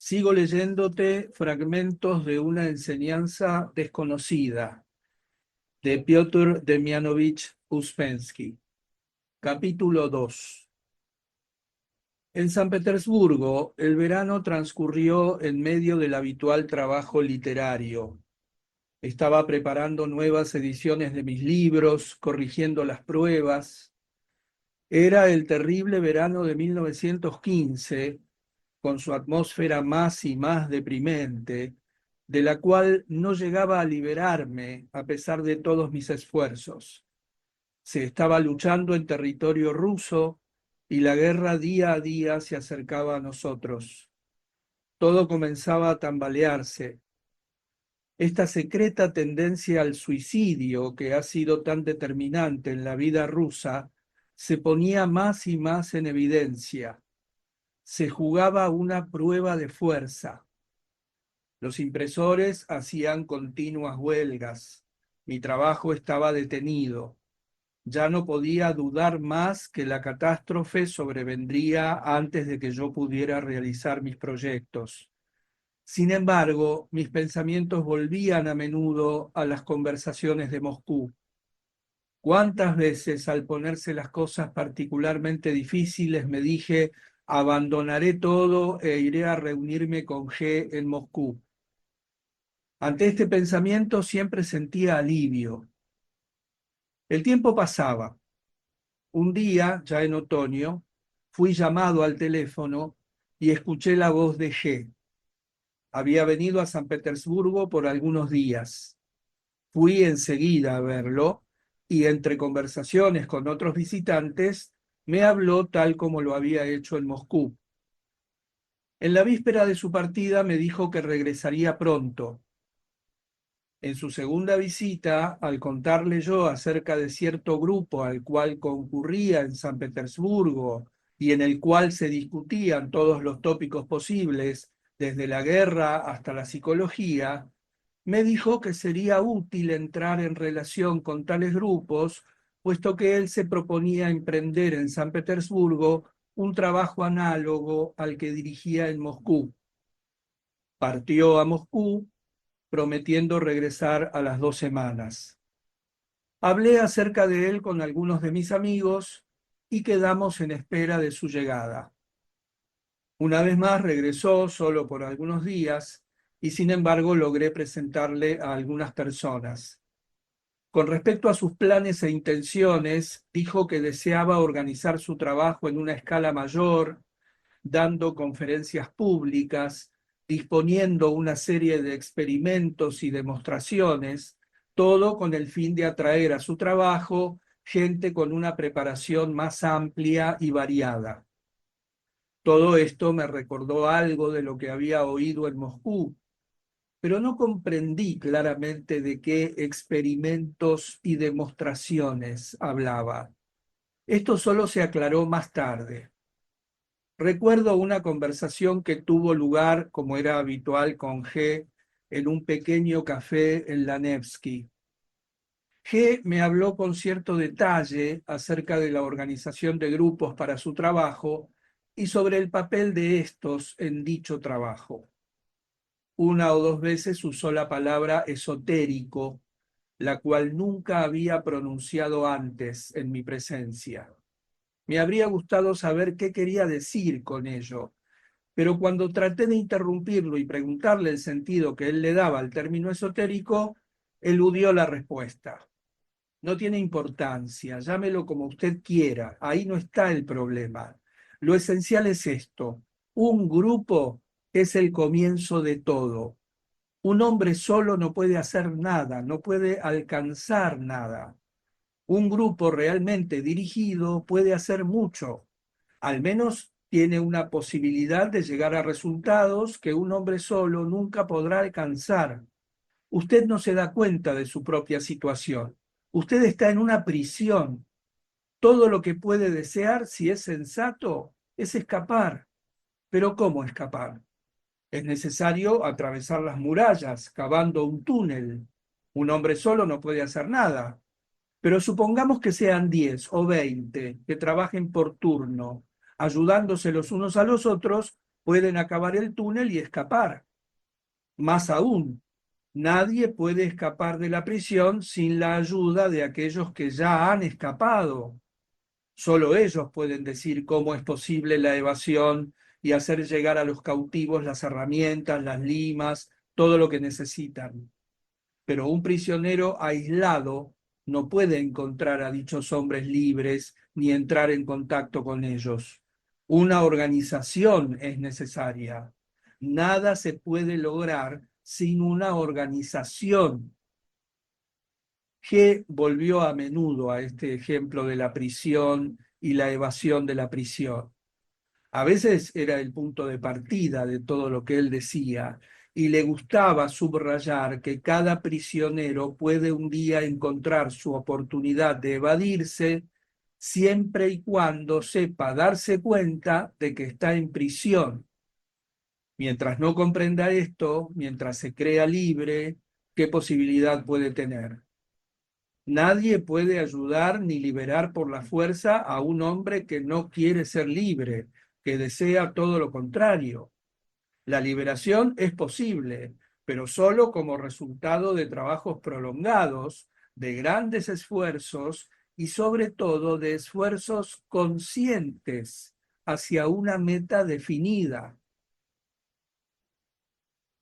Sigo leyéndote fragmentos de una enseñanza desconocida de Piotr Demianovich Uspensky. Capítulo 2. En San Petersburgo, el verano transcurrió en medio del habitual trabajo literario. Estaba preparando nuevas ediciones de mis libros, corrigiendo las pruebas. Era el terrible verano de 1915, con su atmósfera más y más deprimente, de la cual no llegaba a liberarme a pesar de todos mis esfuerzos. Se estaba luchando en territorio ruso y la guerra día a día se acercaba a nosotros. Todo comenzaba a tambalearse. Esta secreta tendencia al suicidio, que ha sido tan determinante en la vida rusa, se ponía más y más en evidencia. Se jugaba una prueba de fuerza. Los impresores hacían continuas huelgas. Mi trabajo estaba detenido. Ya no podía dudar más que la catástrofe sobrevendría antes de que yo pudiera realizar mis proyectos. Sin embargo, mis pensamientos volvían a menudo a las conversaciones de Moscú. ¿Cuántas veces al ponerse las cosas particularmente difíciles me dije, abandonaré todo e iré a reunirme con G en Moscú? Ante este pensamiento siempre sentía alivio. El tiempo pasaba. Un día, ya en otoño, fui llamado al teléfono y escuché la voz de G. Había venido a San Petersburgo por algunos días. Fui enseguida a verlo y entre conversaciones con otros visitantes me habló tal como lo había hecho en Moscú. En la víspera de su partida me dijo que regresaría pronto. En su segunda visita, al contarle yo acerca de cierto grupo al cual concurría en San Petersburgo y en el cual se discutían todos los tópicos posibles, desde la guerra hasta la psicología, me dijo que sería útil entrar en relación con tales grupos, puesto que él se proponía emprender en San Petersburgo un trabajo análogo al que dirigía en Moscú. Partió a Moscú, prometiendo regresar a las 2 semanas. Hablé acerca de él con algunos de mis amigos y quedamos en espera de su llegada. Una vez más regresó solo por algunos días y sin embargo logré presentarle a algunas personas. Con respecto a sus planes e intenciones, dijo que deseaba organizar su trabajo en una escala mayor, dando conferencias públicas, disponiendo una serie de experimentos y demostraciones, todo con el fin de atraer a su trabajo gente con una preparación más amplia y variada. Todo esto me recordó algo de lo que había oído en Moscú, pero no comprendí claramente de qué experimentos y demostraciones hablaba. Esto solo se aclaró más tarde. Recuerdo una conversación que tuvo lugar, como era habitual, con G en un pequeño café en la Nevsky. G me habló con cierto detalle acerca de la organización de grupos para su trabajo y sobre el papel de estos en dicho trabajo. Una o dos veces usó la palabra esotérico, la cual nunca había pronunciado antes en mi presencia. Me habría gustado saber qué quería decir con ello, pero cuando traté de interrumpirlo y preguntarle el sentido que él le daba al término esotérico, eludió la respuesta. No tiene importancia, llámelo como usted quiera, ahí no está el problema. Lo esencial es esto: un grupo es el comienzo de todo. Un hombre solo no puede hacer nada, no puede alcanzar nada. Un grupo realmente dirigido puede hacer mucho, al menos tiene una posibilidad de llegar a resultados que un hombre solo nunca podrá alcanzar. Usted no se da cuenta de su propia situación. Usted está en una prisión. Todo lo que puede desear, si es sensato, es escapar. Pero ¿cómo escapar? Es necesario atravesar las murallas, cavando un túnel. Un hombre solo no puede hacer nada. Pero supongamos que sean 10 o 20 que trabajen por turno, ayudándose los unos a los otros pueden acabar el túnel y escapar. Más aún, nadie puede escapar de la prisión sin la ayuda de aquellos que ya han escapado. Solo ellos pueden decir cómo es posible la evasión y hacer llegar a los cautivos las herramientas, las limas, todo lo que necesitan. Pero un prisionero aislado no puede encontrar a dichos hombres libres ni entrar en contacto con ellos. Una organización es necesaria. Nada se puede lograr sin una organización. G volvió a menudo a este ejemplo de la prisión y la evasión de la prisión. A veces era el punto de partida de todo lo que él decía, y le gustaba subrayar que cada prisionero puede un día encontrar su oportunidad de evadirse siempre y cuando sepa darse cuenta de que está en prisión. Mientras no comprenda esto, mientras se crea libre, ¿qué posibilidad puede tener? Nadie puede ayudar ni liberar por la fuerza a un hombre que no quiere ser libre, que desea todo lo contrario. La liberación es posible, pero solo como resultado de trabajos prolongados, de grandes esfuerzos y sobre todo de esfuerzos conscientes hacia una meta definida.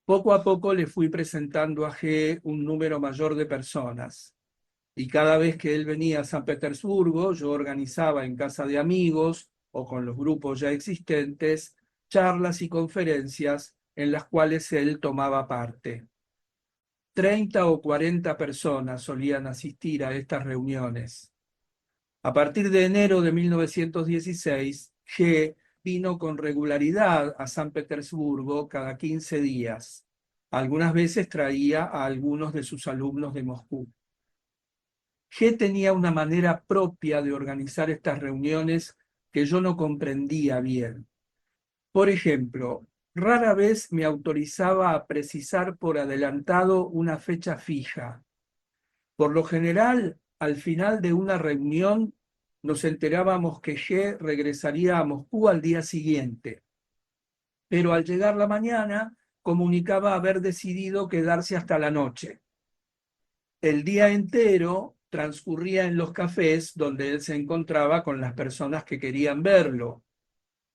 Poco a poco le fui presentando a G un número mayor de personas. Y cada vez que él venía a San Petersburgo, yo organizaba en casa de amigos o con los grupos ya existentes charlas y conferencias en las cuales él tomaba parte. 30 o 40 personas solían asistir a estas reuniones. A partir de enero de 1916, G vino con regularidad a San Petersburgo cada 15 días. Algunas veces traía a algunos de sus alumnos de Moscú. G tenía una manera propia de organizar estas reuniones que yo no comprendía bien. Por ejemplo, rara vez me autorizaba a precisar por adelantado una fecha fija. Por lo general, al final de una reunión, nos enterábamos que G regresaría a Moscú al día siguiente, pero al llegar la mañana comunicaba haber decidido quedarse hasta la noche. El día entero transcurría en los cafés donde él se encontraba con las personas que querían verlo.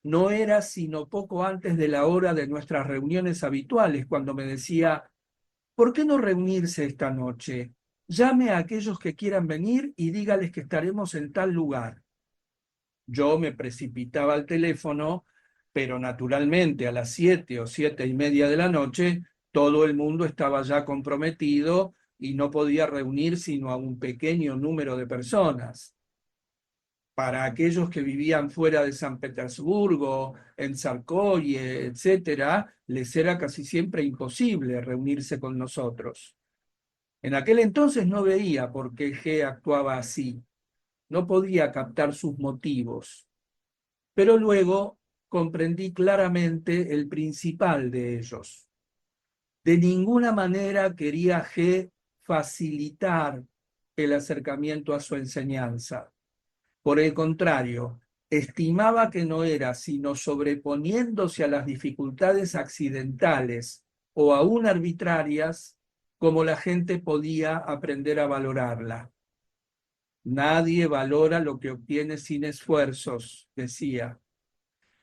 No era sino poco antes de la hora de nuestras reuniones habituales cuando me decía: ¿por qué no reunirse esta noche? Llame a aquellos que quieran venir y dígales que estaremos en tal lugar. Yo me precipitaba al teléfono, pero naturalmente a las 7 o 7:30 de la noche todo el mundo estaba ya comprometido y no podía reunir sino a un pequeño número de personas. Para aquellos que vivían fuera de San Petersburgo, en Tsarskoye, etcétera, les era casi siempre imposible reunirse con nosotros. En aquel entonces no veía por qué G actuaba así, no podía captar sus motivos, pero luego comprendí claramente el principal de ellos. De ninguna manera quería G facilitar el acercamiento a su enseñanza. Por el contrario, estimaba que no era sino sobreponiéndose a las dificultades accidentales o aún arbitrarias como la gente podía aprender a valorarla. Nadie valora lo que obtiene sin esfuerzos, decía.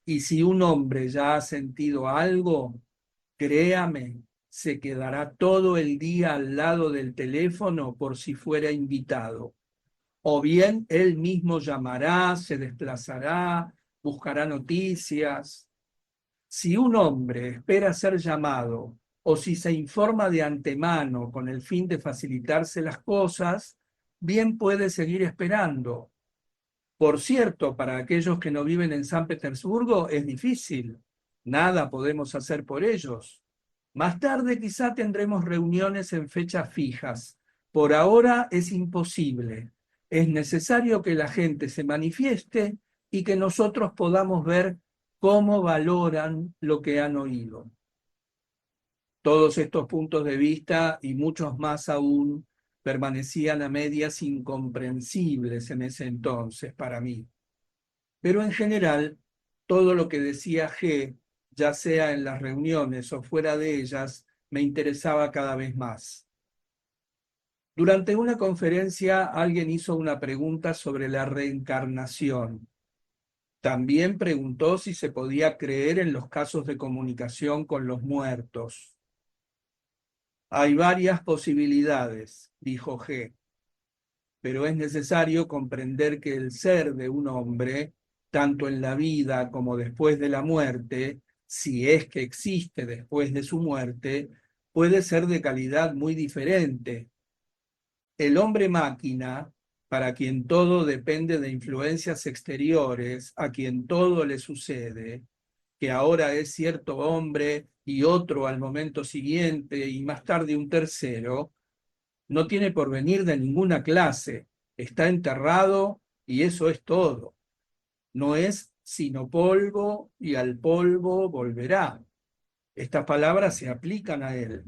Y si un hombre ya ha sentido algo, créame, se quedará todo el día al lado del teléfono por si fuera invitado. O bien él mismo llamará, se desplazará, buscará noticias. Si un hombre espera ser llamado o si se informa de antemano con el fin de facilitarse las cosas, bien puede seguir esperando. Por cierto, para aquellos que no viven en San Petersburgo es difícil. Nada podemos hacer por ellos. Más tarde quizá tendremos reuniones en fechas fijas. Por ahora es imposible. Es necesario que la gente se manifieste y que nosotros podamos ver cómo valoran lo que han oído. Todos estos puntos de vista y muchos más aún permanecían a medias incomprensibles en ese entonces para mí. Pero en general, todo lo que decía G ya sea en las reuniones o fuera de ellas, me interesaba cada vez más. Durante una conferencia, alguien hizo una pregunta sobre la reencarnación. También preguntó si se podía creer en los casos de comunicación con los muertos. Hay varias posibilidades, dijo G, pero es necesario comprender que el ser de un hombre, tanto en la vida como después de la muerte, si es que existe después de su muerte, puede ser de calidad muy diferente. El hombre máquina, para quien todo depende de influencias exteriores, a quien todo le sucede, que ahora es cierto hombre y otro al momento siguiente y más tarde un tercero, no tiene porvenir de ninguna clase, está enterrado y eso es todo. No es sino polvo y al polvo volverá. Estas palabras se aplican a él.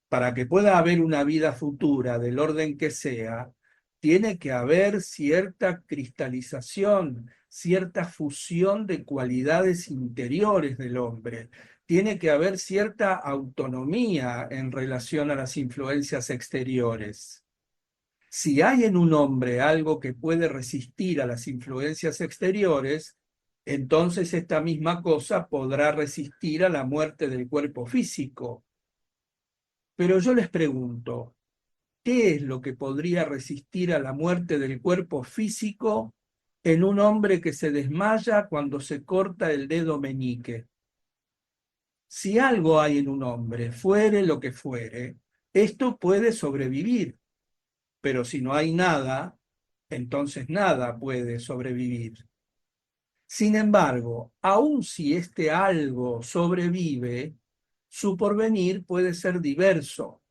Para que pueda haber una vida futura del orden que sea, tiene que haber cierta cristalización, cierta fusión de cualidades interiores del hombre. Tiene que haber cierta autonomía en relación a las influencias exteriores. Si hay en un hombre algo que puede resistir a las influencias exteriores, entonces esta misma cosa podrá resistir a la muerte del cuerpo físico. Pero yo les pregunto, ¿qué es lo que podría resistir a la muerte del cuerpo físico en un hombre que se desmaya cuando se corta el dedo meñique? Si algo hay en un hombre, fuere lo que fuere, esto puede sobrevivir, pero si no hay nada, entonces nada puede sobrevivir. Sin embargo, aun si este algo sobrevive, su porvenir puede ser diverso.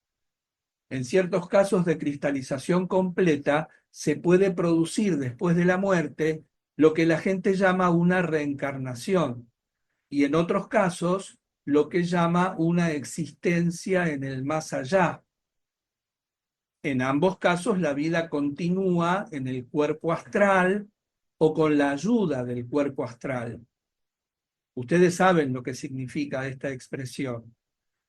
En ciertos casos de cristalización completa, se puede producir después de la muerte lo que la gente llama una reencarnación, y en otros casos lo que llama una existencia en el más allá. En ambos casos la vida continúa en el cuerpo astral o con la ayuda del cuerpo astral. Ustedes saben lo que significa esta expresión,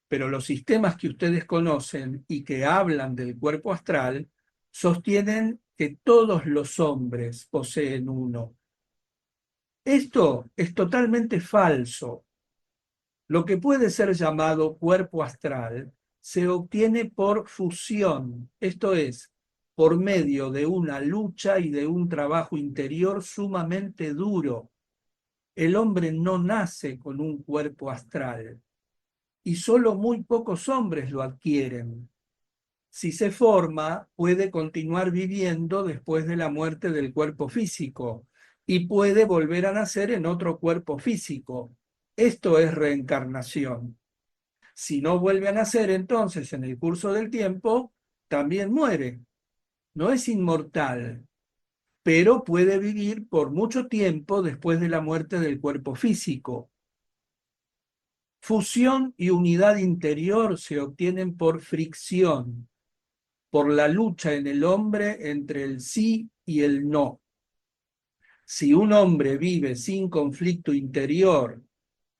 pero los sistemas que ustedes conocen y que hablan del cuerpo astral sostienen que todos los hombres poseen uno. Esto es totalmente falso. Lo que puede ser llamado cuerpo astral se obtiene por fusión, esto es, por medio de una lucha y de un trabajo interior sumamente duro. El hombre no nace con un cuerpo astral y solo muy pocos hombres lo adquieren. Si se forma, puede continuar viviendo después de la muerte del cuerpo físico y puede volver a nacer en otro cuerpo físico. Esto es reencarnación. Si no vuelve a nacer entonces en el curso del tiempo, también muere. No es inmortal, pero puede vivir por mucho tiempo después de la muerte del cuerpo físico. Fusión y unidad interior se obtienen por fricción, por la lucha en el hombre entre el sí y el no. Si un hombre vive sin conflicto interior,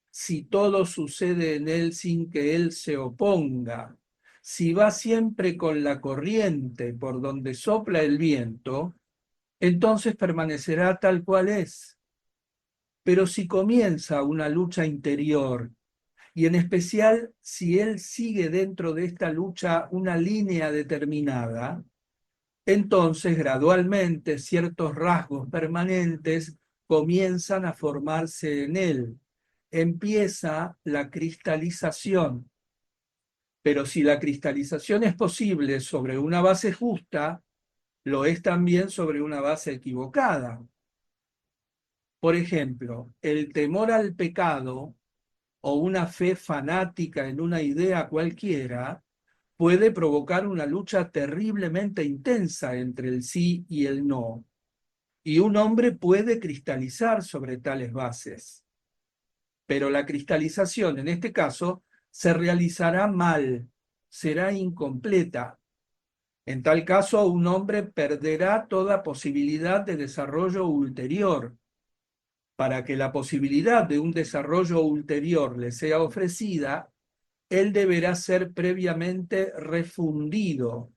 si todo sucede en él sin que él se oponga, si va siempre con la corriente por donde sopla el viento, entonces permanecerá tal cual es. Pero si comienza una lucha interior, y en especial si él sigue dentro de esta lucha una línea determinada, entonces gradualmente ciertos rasgos permanentes comienzan a formarse en él. Empieza la cristalización. Pero si la cristalización es posible sobre una base justa, lo es también sobre una base equivocada. Por ejemplo, el temor al pecado o una fe fanática en una idea cualquiera puede provocar una lucha terriblemente intensa entre el sí y el no, y un hombre puede cristalizar sobre tales bases. Pero la cristalización, en este caso, se realizará mal, será incompleta. En tal caso, un hombre perderá toda posibilidad de desarrollo ulterior. Para que la posibilidad de un desarrollo ulterior le sea ofrecida, él deberá ser previamente refundido,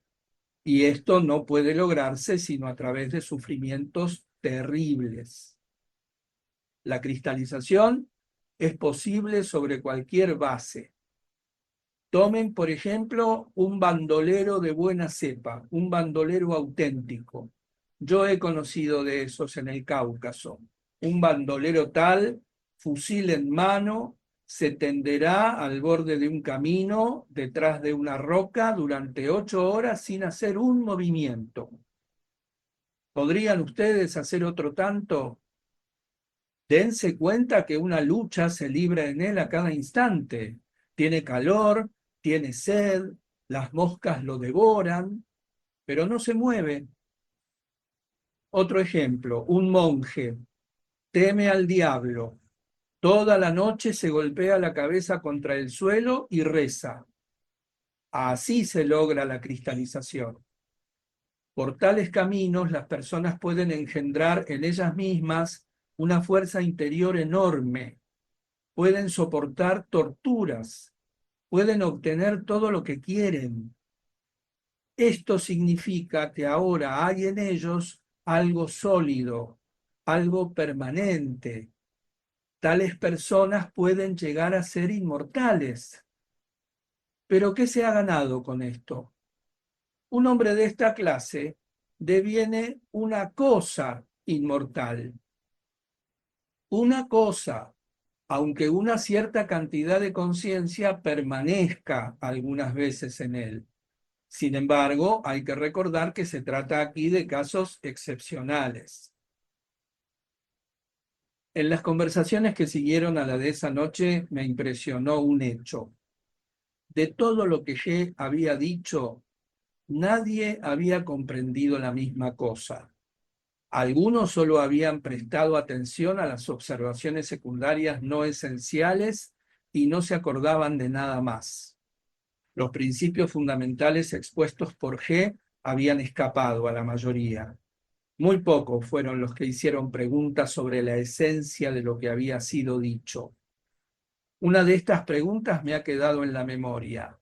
y esto no puede lograrse sino a través de sufrimientos terribles. La cristalización es posible sobre cualquier base. Tomen, por ejemplo, un bandolero de buena cepa, un bandolero auténtico. Yo he conocido de esos en el Cáucaso. Un bandolero tal, fusil en mano, se tenderá al borde de un camino, detrás de una roca, durante 8 horas sin hacer un movimiento. ¿Podrían ustedes hacer otro tanto? Dense cuenta que una lucha se libra en él a cada instante. Tiene calor, tiene sed, las moscas lo devoran, pero no se mueve. Otro ejemplo, un monje teme al diablo. Toda la noche se golpea la cabeza contra el suelo y reza. Así se logra la cristalización. Por tales caminos, las personas pueden engendrar en ellas mismas una fuerza interior enorme. Pueden soportar torturas, pueden obtener todo lo que quieren. Esto significa que ahora hay en ellos algo sólido, algo permanente. Tales personas pueden llegar a ser inmortales. ¿Pero qué se ha ganado con esto? Un hombre de esta clase deviene una cosa inmortal. Una cosa, aunque una cierta cantidad de conciencia permanezca algunas veces en él. Sin embargo, hay que recordar que se trata aquí de casos excepcionales. En las conversaciones que siguieron a la de esa noche me impresionó un hecho. De todo lo que G había dicho, nadie había comprendido la misma cosa. Algunos solo habían prestado atención a las observaciones secundarias no esenciales y no se acordaban de nada más. Los principios fundamentales expuestos por G habían escapado a la mayoría. Muy pocos fueron los que hicieron preguntas sobre la esencia de lo que había sido dicho. Una de estas preguntas me ha quedado en la memoria.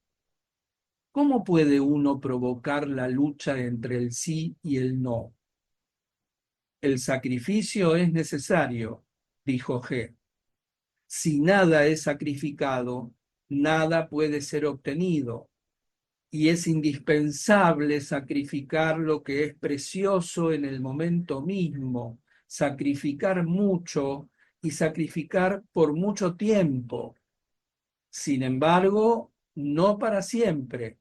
¿Cómo puede uno provocar la lucha entre el sí y el no? El sacrificio es necesario, dijo G. Si nada es sacrificado, nada puede ser obtenido. Y es indispensable sacrificar lo que es precioso en el momento mismo, sacrificar mucho y sacrificar por mucho tiempo. Sin embargo, no para siempre.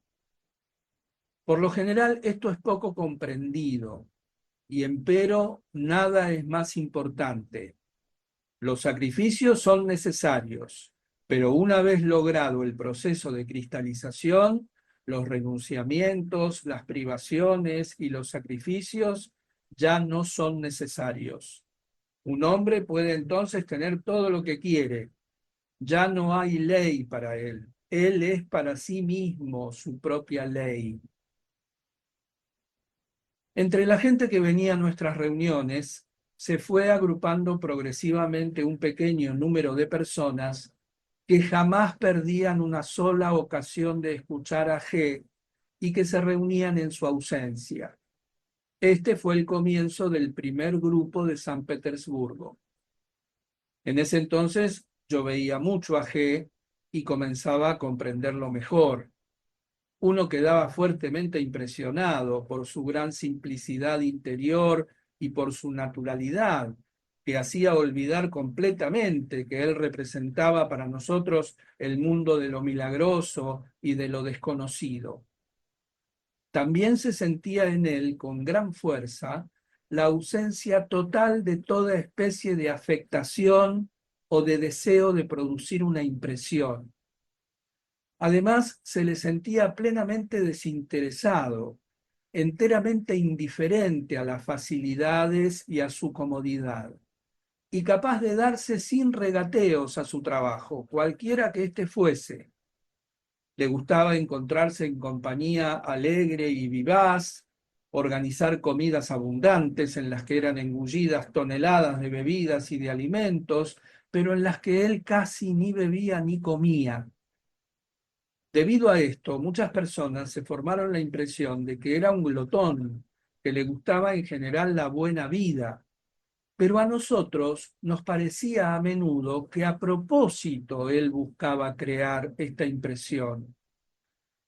Por lo general, esto es poco comprendido, y empero nada es más importante. Los sacrificios son necesarios, pero una vez logrado el proceso de cristalización, los renunciamientos, las privaciones y los sacrificios ya no son necesarios. Un hombre puede entonces tener todo lo que quiere. Ya no hay ley para él. Él es para sí mismo su propia ley. Entre la gente que venía a nuestras reuniones, se fue agrupando progresivamente un pequeño número de personas que jamás perdían una sola ocasión de escuchar a G y que se reunían en su ausencia. Este fue el comienzo del primer grupo de San Petersburgo. En ese entonces yo veía mucho a G y comenzaba a comprenderlo mejor. Uno quedaba fuertemente impresionado por su gran simplicidad interior y por su naturalidad, que hacía olvidar completamente que él representaba para nosotros el mundo de lo milagroso y de lo desconocido. También se sentía en él con gran fuerza la ausencia total de toda especie de afectación o de deseo de producir una impresión. Además, se le sentía plenamente desinteresado, enteramente indiferente a las facilidades y a su comodidad, y capaz de darse sin regateos a su trabajo, cualquiera que éste fuese. Le gustaba encontrarse en compañía alegre y vivaz, organizar comidas abundantes en las que eran engullidas toneladas de bebidas y de alimentos, pero en las que él casi ni bebía ni comía. Debido a esto, muchas personas se formaron la impresión de que era un glotón, que le gustaba en general la buena vida, pero a nosotros nos parecía a menudo que a propósito él buscaba crear esta impresión.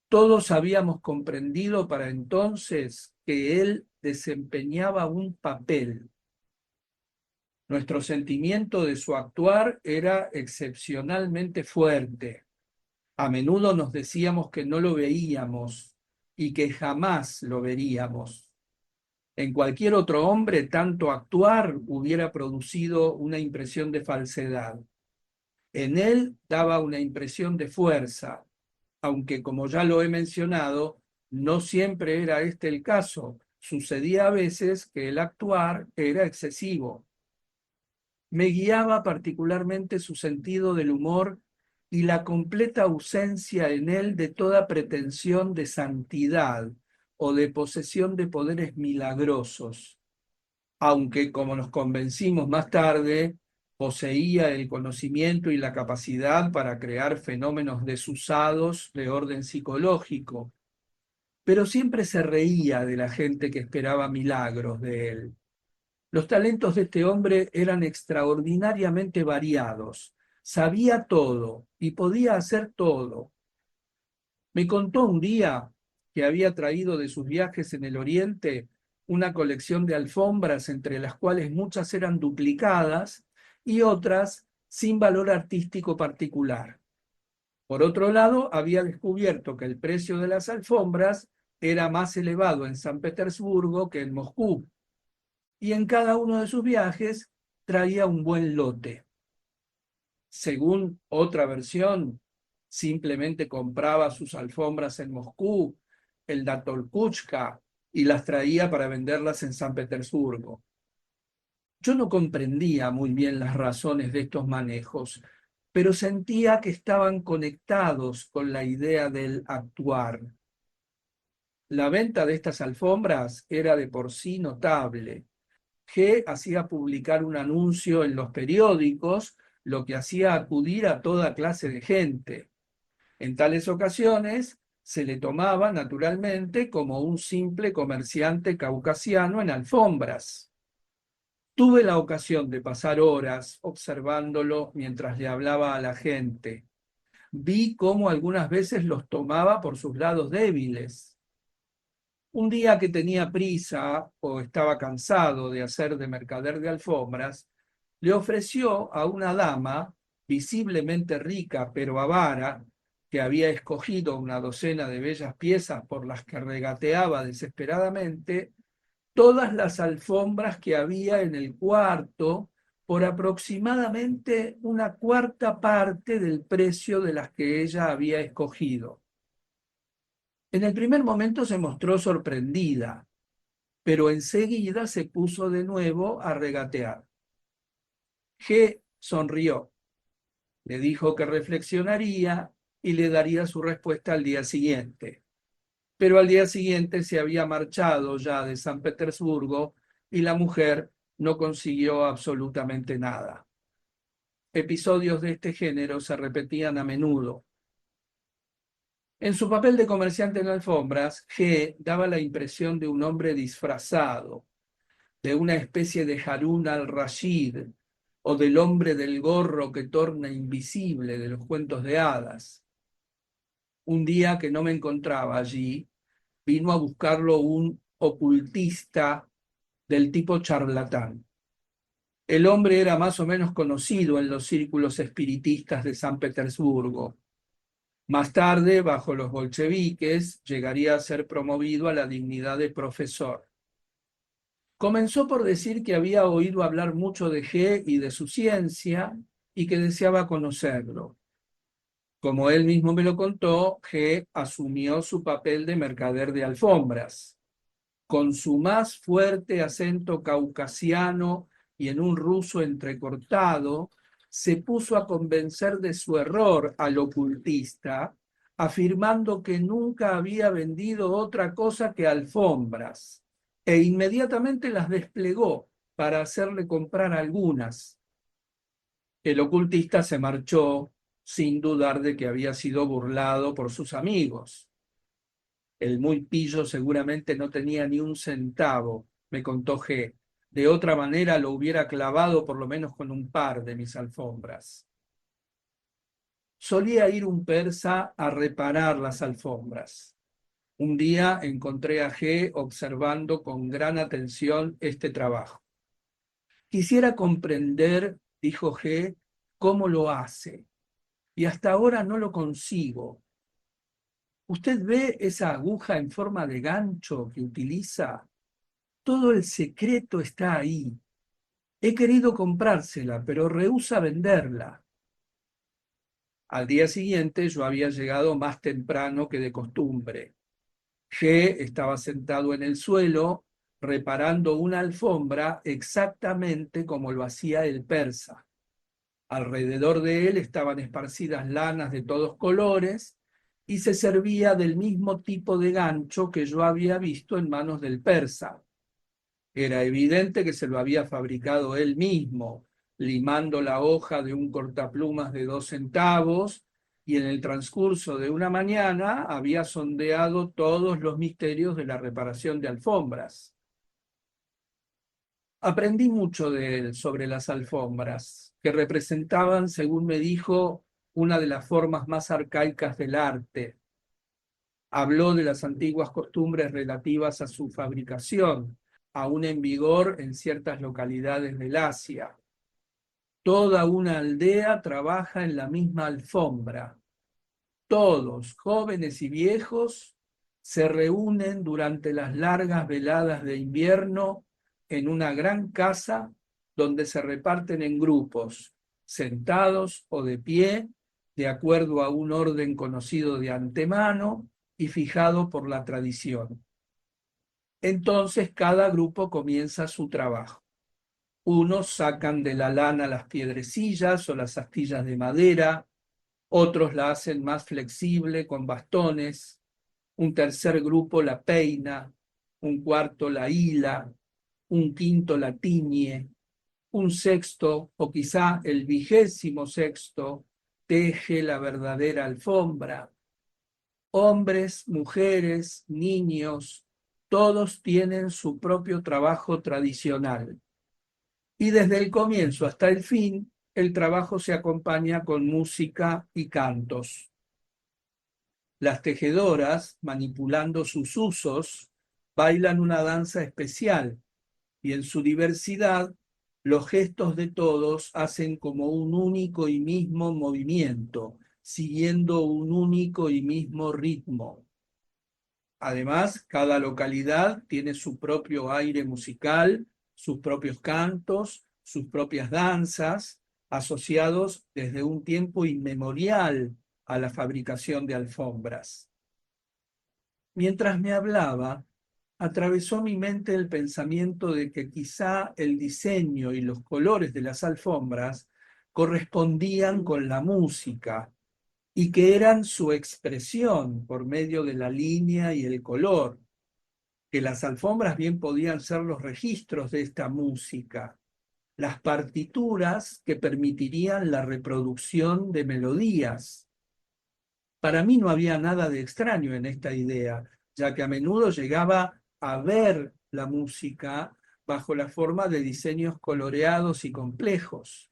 Todos habíamos comprendido para entonces que él desempeñaba un papel. Nuestro sentimiento de su actuar era excepcionalmente fuerte. A menudo nos decíamos que no lo veíamos y que jamás lo veríamos. En cualquier otro hombre, tanto actuar hubiera producido una impresión de falsedad. En él daba una impresión de fuerza, aunque, como ya lo he mencionado, no siempre era este el caso. Sucedía a veces que el actuar era excesivo. Me guiaba particularmente su sentido del humor y la completa ausencia en él de toda pretensión de santidad o de posesión de poderes milagrosos, aunque, como nos convencimos más tarde, poseía el conocimiento y la capacidad para crear fenómenos desusados de orden psicológico, pero siempre se reía de la gente que esperaba milagros de él. Los talentos de este hombre eran extraordinariamente variados. Sabía todo y podía hacer todo. Me contó un día que había traído de sus viajes en el Oriente una colección de alfombras, entre las cuales muchas eran duplicadas y otras sin valor artístico particular. Por otro lado, había descubierto que el precio de las alfombras era más elevado en San Petersburgo que en Moscú, y en cada uno de sus viajes traía un buen lote. Según otra versión, simplemente compraba sus alfombras en Moscú, el Datolkuchka, y las traía para venderlas en San Petersburgo. Yo no comprendía muy bien las razones de estos manejos, pero sentía que estaban conectados con la idea del actuar. La venta de estas alfombras era de por sí notable. G hacía publicar un anuncio en los periódicos, lo que hacía acudir a toda clase de gente. En tales ocasiones se le tomaba naturalmente como un simple comerciante caucasiano en alfombras. Tuve la ocasión de pasar horas observándolo mientras le hablaba a la gente. Vi cómo algunas veces los tomaba por sus lados débiles. Un día que tenía prisa o estaba cansado de hacer de mercader de alfombras, le ofreció a una dama, visiblemente rica pero avara, que había escogido una docena de bellas piezas por las que regateaba desesperadamente, todas las alfombras que había en el cuarto por aproximadamente una cuarta parte del precio de las que ella había escogido. En el primer momento se mostró sorprendida, pero enseguida se puso de nuevo a regatear. G sonrió, le dijo que reflexionaría y le daría su respuesta al día siguiente. Pero al día siguiente se había marchado ya de San Petersburgo y la mujer no consiguió absolutamente nada. Episodios de este género se repetían a menudo. En su papel de comerciante en alfombras, G daba la impresión de un hombre disfrazado, de una especie de Harún al-Rashid o del hombre del gorro que torna invisible de los cuentos de hadas. Un día que no me encontraba allí, vino a buscarlo un ocultista del tipo charlatán. El hombre era más o menos conocido en los círculos espiritistas de San Petersburgo. Más tarde, bajo los bolcheviques, llegaría a ser promovido a la dignidad de profesor. Comenzó por decir que había oído hablar mucho de G y de su ciencia y que deseaba conocerlo. Como él mismo me lo contó, G asumió su papel de mercader de alfombras. Con su más fuerte acento caucasiano y en un ruso entrecortado, se puso a convencer de su error al ocultista, afirmando que nunca había vendido otra cosa que alfombras. e inmediatamente las desplegó para hacerle comprar algunas. El ocultista se marchó sin dudar de que había sido burlado por sus amigos. El muy pillo seguramente no tenía ni un centavo, me contó G. De otra manera lo hubiera clavado por lo menos con un par de mis alfombras. Solía ir un persa a reparar las alfombras. Un día encontré a G observando con gran atención este trabajo. Quisiera comprender, dijo G, cómo lo hace, y hasta ahora no lo consigo. ¿Usted ve esa aguja en forma de gancho que utiliza? Todo el secreto está ahí. He querido comprársela, pero rehúsa venderla. Al día siguiente yo había llegado más temprano que de costumbre. G estaba sentado en el suelo, reparando una alfombra exactamente como lo hacía el persa. Alrededor de él estaban esparcidas lanas de todos colores y se servía del mismo tipo de gancho que yo había visto en manos del persa. Era evidente que se lo había fabricado él mismo, limando la hoja de un cortaplumas de 2 centavos, y en el transcurso de una mañana había sondeado todos los misterios de la reparación de alfombras. Aprendí mucho de él sobre las alfombras, que representaban, según me dijo, una de las formas más arcaicas del arte. Habló de las antiguas costumbres relativas a su fabricación, aún en vigor en ciertas localidades del Asia. Toda una aldea trabaja en la misma alfombra. Todos, jóvenes y viejos, se reúnen durante las largas veladas de invierno en una gran casa donde se reparten en grupos, sentados o de pie, de acuerdo a un orden conocido de antemano y fijado por la tradición. Entonces cada grupo comienza su trabajo. Unos sacan de la lana las piedrecillas o las astillas de madera, otros la hacen más flexible con bastones, un tercer grupo la peina, un cuarto la hila, un quinto la tiñe, un sexto o quizá el 26º teje la verdadera alfombra. Hombres, mujeres, niños, todos tienen su propio trabajo tradicional. Y desde el comienzo hasta el fin, el trabajo se acompaña con música y cantos. Las tejedoras, manipulando sus usos, bailan una danza especial y en su diversidad, los gestos de todos hacen como un único y mismo movimiento, siguiendo un único y mismo ritmo. Además, cada localidad tiene su propio aire musical, sus propios cantos, sus propias danzas, asociados desde un tiempo inmemorial a la fabricación de alfombras. Mientras me hablaba, atravesó mi mente el pensamiento de que quizá el diseño y los colores de las alfombras correspondían con la música y que eran su expresión por medio de la línea y el color, que las alfombras bien podían ser los registros de esta música, las partituras que permitirían la reproducción de melodías. Para mí no había nada de extraño en esta idea, ya que a menudo llegaba a ver la música bajo la forma de diseños coloreados y complejos.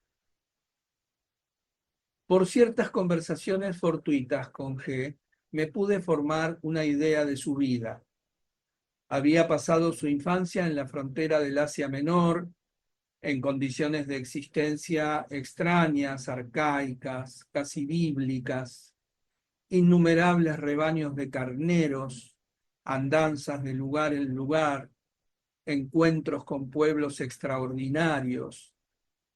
Por ciertas conversaciones fortuitas con G, me pude formar una idea de su vida. Había pasado su infancia en la frontera del Asia Menor, en condiciones de existencia extrañas, arcaicas, casi bíblicas, innumerables rebaños de carneros, andanzas de lugar en lugar, encuentros con pueblos extraordinarios.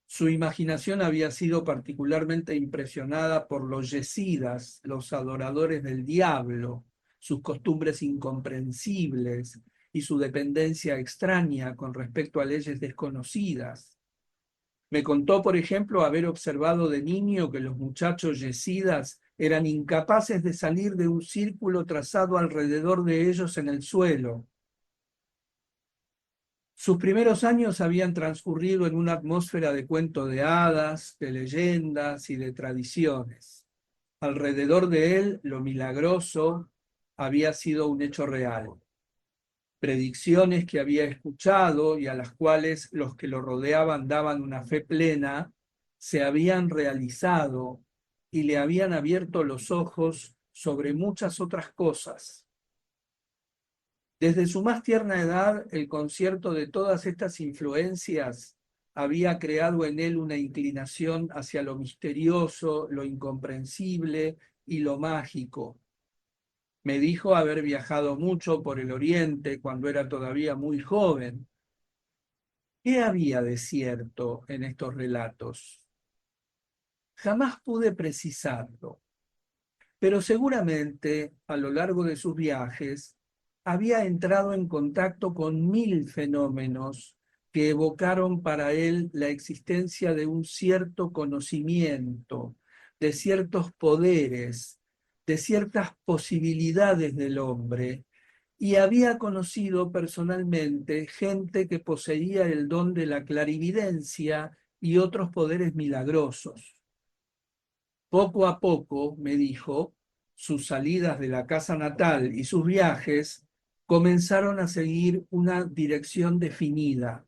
Su imaginación había sido particularmente impresionada por los yezídas, los adoradores del diablo, sus costumbres incomprensibles y su dependencia extraña con respecto a leyes desconocidas. Me contó, por ejemplo, haber observado de niño que los muchachos yezídas eran incapaces de salir de un círculo trazado alrededor de ellos en el suelo. Sus primeros años habían transcurrido en una atmósfera de cuento de hadas, de leyendas y de tradiciones. Alrededor de él, lo milagroso había sido un hecho real. Predicciones que había escuchado y a las cuales los que lo rodeaban daban una fe plena, se habían realizado y le habían abierto los ojos sobre muchas otras cosas. Desde su más tierna edad, el concierto de todas estas influencias había creado en él una inclinación hacia lo misterioso, lo incomprensible y lo mágico. Me dijo haber viajado mucho por el Oriente cuando era todavía muy joven. ¿Qué había de cierto en estos relatos? Jamás pude precisarlo, pero seguramente a lo largo de sus viajes había entrado en contacto con 1000 fenómenos que evocaron para él la existencia de un cierto conocimiento, de ciertos poderes, de ciertas posibilidades del hombre, y había conocido personalmente gente que poseía el don de la clarividencia y otros poderes milagrosos. Poco a poco, me dijo, sus salidas de la casa natal y sus viajes comenzaron a seguir una dirección definida.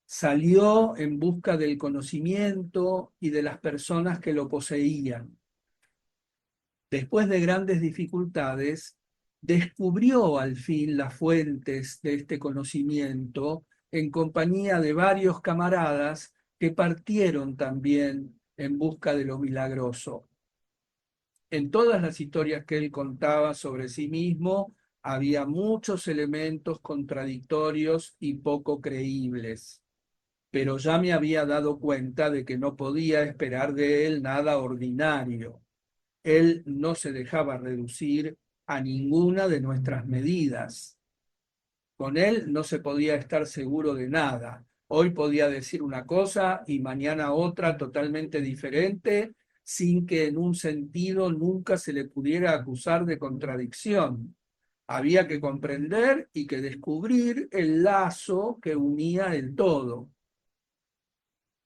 Salió en busca del conocimiento y de las personas que lo poseían. Después de grandes dificultades, descubrió al fin las fuentes de este conocimiento en compañía de varios camaradas que partieron también en busca de lo milagroso. En todas las historias que él contaba sobre sí mismo, había muchos elementos contradictorios y poco creíbles, pero ya me había dado cuenta de que no podía esperar de él nada ordinario. Él no se dejaba reducir a ninguna de nuestras medidas. Con él no se podía estar seguro de nada. Hoy podía decir una cosa y mañana otra totalmente diferente, sin que en un sentido nunca se le pudiera acusar de contradicción. Había que comprender y que descubrir el lazo que unía el todo.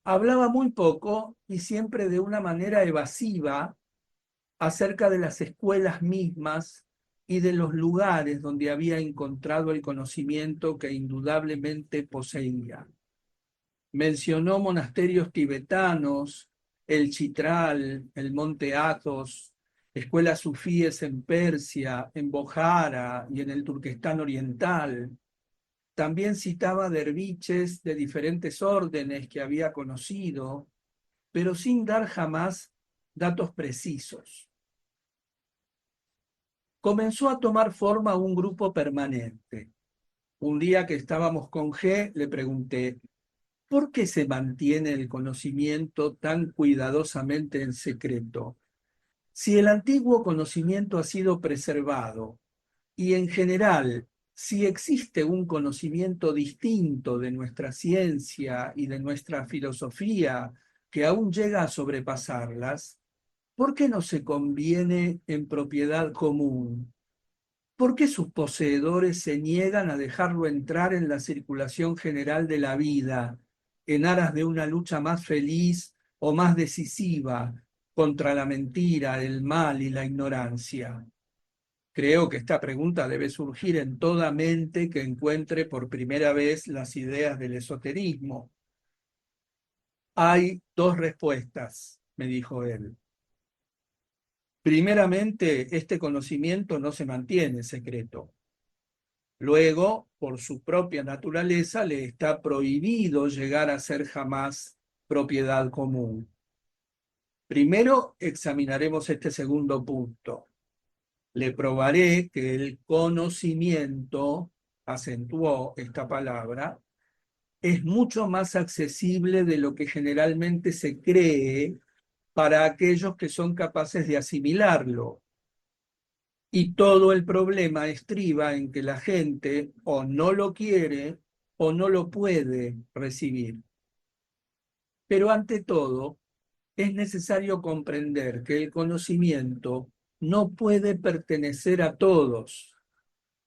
Hablaba muy poco y siempre de una manera evasiva acerca de las escuelas mismas y de los lugares donde había encontrado el conocimiento que indudablemente poseía. Mencionó monasterios tibetanos, el Chitral, el Monte Athos, escuelas sufíes en Persia, en Bojara y en el Turquestán oriental. También citaba derviches de diferentes órdenes que había conocido, pero sin dar jamás datos precisos. Comenzó a tomar forma un grupo permanente. Un día que estábamos con G, le pregunté, ¿por qué se mantiene el conocimiento tan cuidadosamente en secreto? Si el antiguo conocimiento ha sido preservado y en general, si existe un conocimiento distinto de nuestra ciencia y de nuestra filosofía que aún llega a sobrepasarlas, ¿por qué no se conviene en propiedad común? ¿Por qué sus poseedores se niegan a dejarlo entrar en la circulación general de la vida, en aras de una lucha más feliz o más decisiva contra la mentira, el mal y la ignorancia? Creo que esta pregunta debe surgir en toda mente que encuentre por primera vez las ideas del esoterismo. Hay dos respuestas, me dijo él. Primeramente, este conocimiento no se mantiene secreto. Luego, por su propia naturaleza, le está prohibido llegar a ser jamás propiedad común. Primero examinaremos este segundo punto. Le probaré que el conocimiento, acentuó esta palabra, es mucho más accesible de lo que generalmente se cree para aquellos que son capaces de asimilarlo. Y todo el problema estriba en que la gente o no lo quiere o no lo puede recibir. Pero ante todo, es necesario comprender que el conocimiento no puede pertenecer a todos,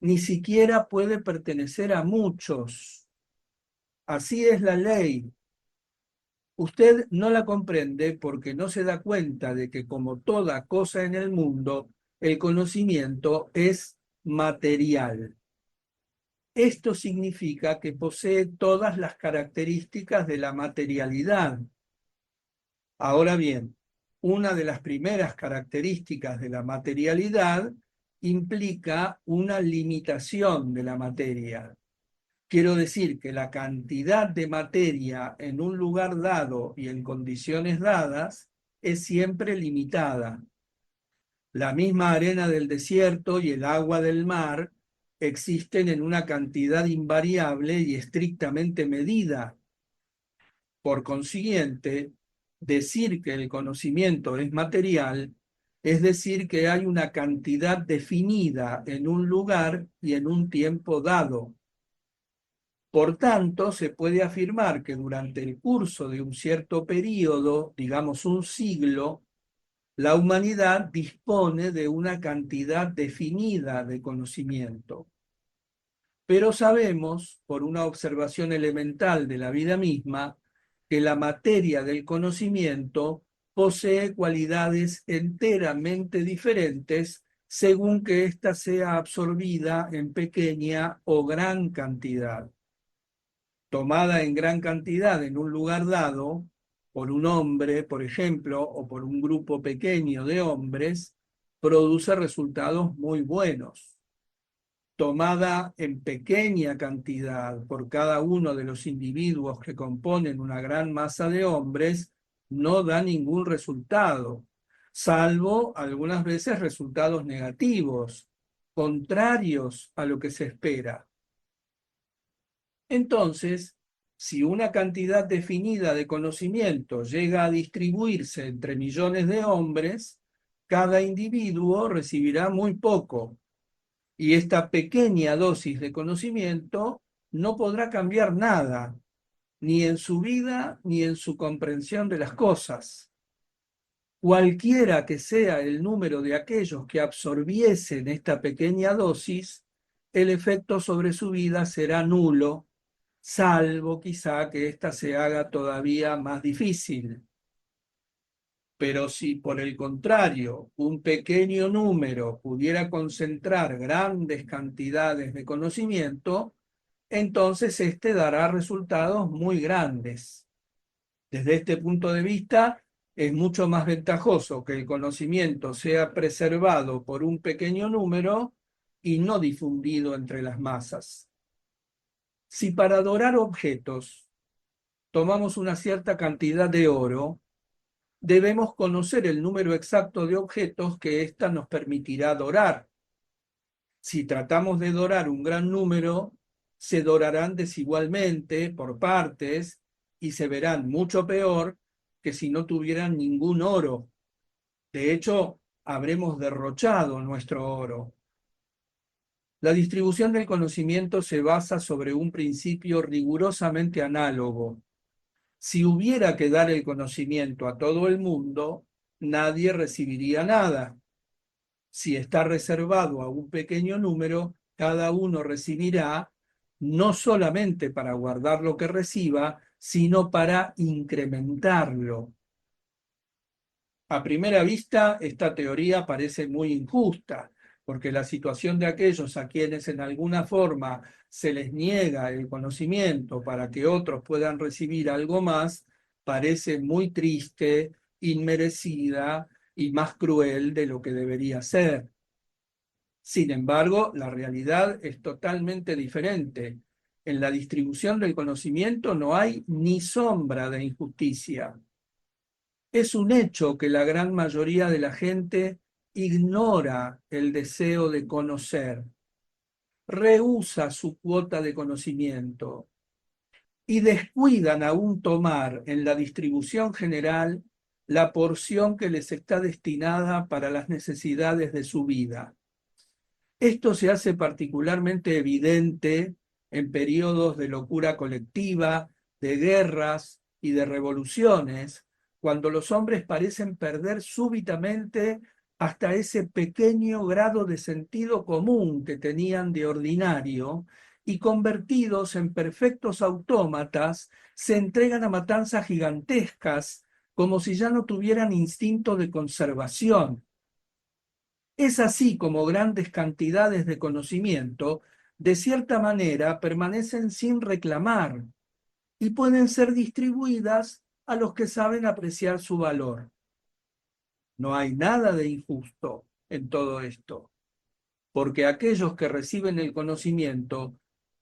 ni siquiera puede pertenecer a muchos. Así es la ley. Usted no la comprende porque no se da cuenta de que, como toda cosa en el mundo, el conocimiento es material. Esto significa que posee todas las características de la materialidad. Ahora bien, una de las primeras características de la materialidad implica una limitación de la materia. Quiero decir que la cantidad de materia en un lugar dado y en condiciones dadas es siempre limitada. La misma arena del desierto y el agua del mar existen en una cantidad invariable y estrictamente medida. Por consiguiente, decir que el conocimiento es material es decir que hay una cantidad definida en un lugar y en un tiempo dado. Por tanto, se puede afirmar que durante el curso de un cierto período, digamos un siglo, la humanidad dispone de una cantidad definida de conocimiento. Pero sabemos, por una observación elemental de la vida misma, que la materia del conocimiento posee cualidades enteramente diferentes según que ésta sea absorbida en pequeña o gran cantidad. Tomada en gran cantidad en un lugar dado, por un hombre, por ejemplo, o por un grupo pequeño de hombres, produce resultados muy buenos. Tomada en pequeña cantidad por cada uno de los individuos que componen una gran masa de hombres, no da ningún resultado, salvo algunas veces resultados negativos, contrarios a lo que se espera. Entonces, si una cantidad definida de conocimiento llega a distribuirse entre millones de hombres, cada individuo recibirá muy poco, y esta pequeña dosis de conocimiento no podrá cambiar nada, ni en su vida ni en su comprensión de las cosas. Cualquiera que sea el número de aquellos que absorbiesen esta pequeña dosis, el efecto sobre su vida será nulo, salvo quizá que ésta se haga todavía más difícil. Pero si por el contrario un pequeño número pudiera concentrar grandes cantidades de conocimiento, entonces éste dará resultados muy grandes. Desde este punto de vista, es mucho más ventajoso que el conocimiento sea preservado por un pequeño número y no difundido entre las masas. Si para adorar objetos tomamos una cierta cantidad de oro, debemos conocer el número exacto de objetos que ésta nos permitirá adorar. Si tratamos de adorar un gran número, se dorarán desigualmente por partes y se verán mucho peor que si no tuvieran ningún oro. De hecho, habremos derrochado nuestro oro. La distribución del conocimiento se basa sobre un principio rigurosamente análogo. Si hubiera que dar el conocimiento a todo el mundo, nadie recibiría nada. Si está reservado a un pequeño número, cada uno recibirá no solamente para guardar lo que reciba, sino para incrementarlo. A primera vista, esta teoría parece muy injusta, porque la situación de aquellos a quienes en alguna forma se les niega el conocimiento para que otros puedan recibir algo más, parece muy triste, inmerecida y más cruel de lo que debería ser. Sin embargo, la realidad es totalmente diferente. En la distribución del conocimiento no hay ni sombra de injusticia. Es un hecho que la gran mayoría de la gente ignora el deseo de conocer, rehúsa su cuota de conocimiento y descuidan aún tomar en la distribución general la porción que les está destinada para las necesidades de su vida. Esto se hace particularmente evidente en periodos de locura colectiva, de guerras y de revoluciones, cuando los hombres parecen perder súbitamente hasta ese pequeño grado de sentido común que tenían de ordinario y convertidos en perfectos autómatas, se entregan a matanzas gigantescas como si ya no tuvieran instinto de conservación. Es así como grandes cantidades de conocimiento, de cierta manera, permanecen sin reclamar y pueden ser distribuidas a los que saben apreciar su valor. No hay nada de injusto en todo esto, porque aquellos que reciben el conocimiento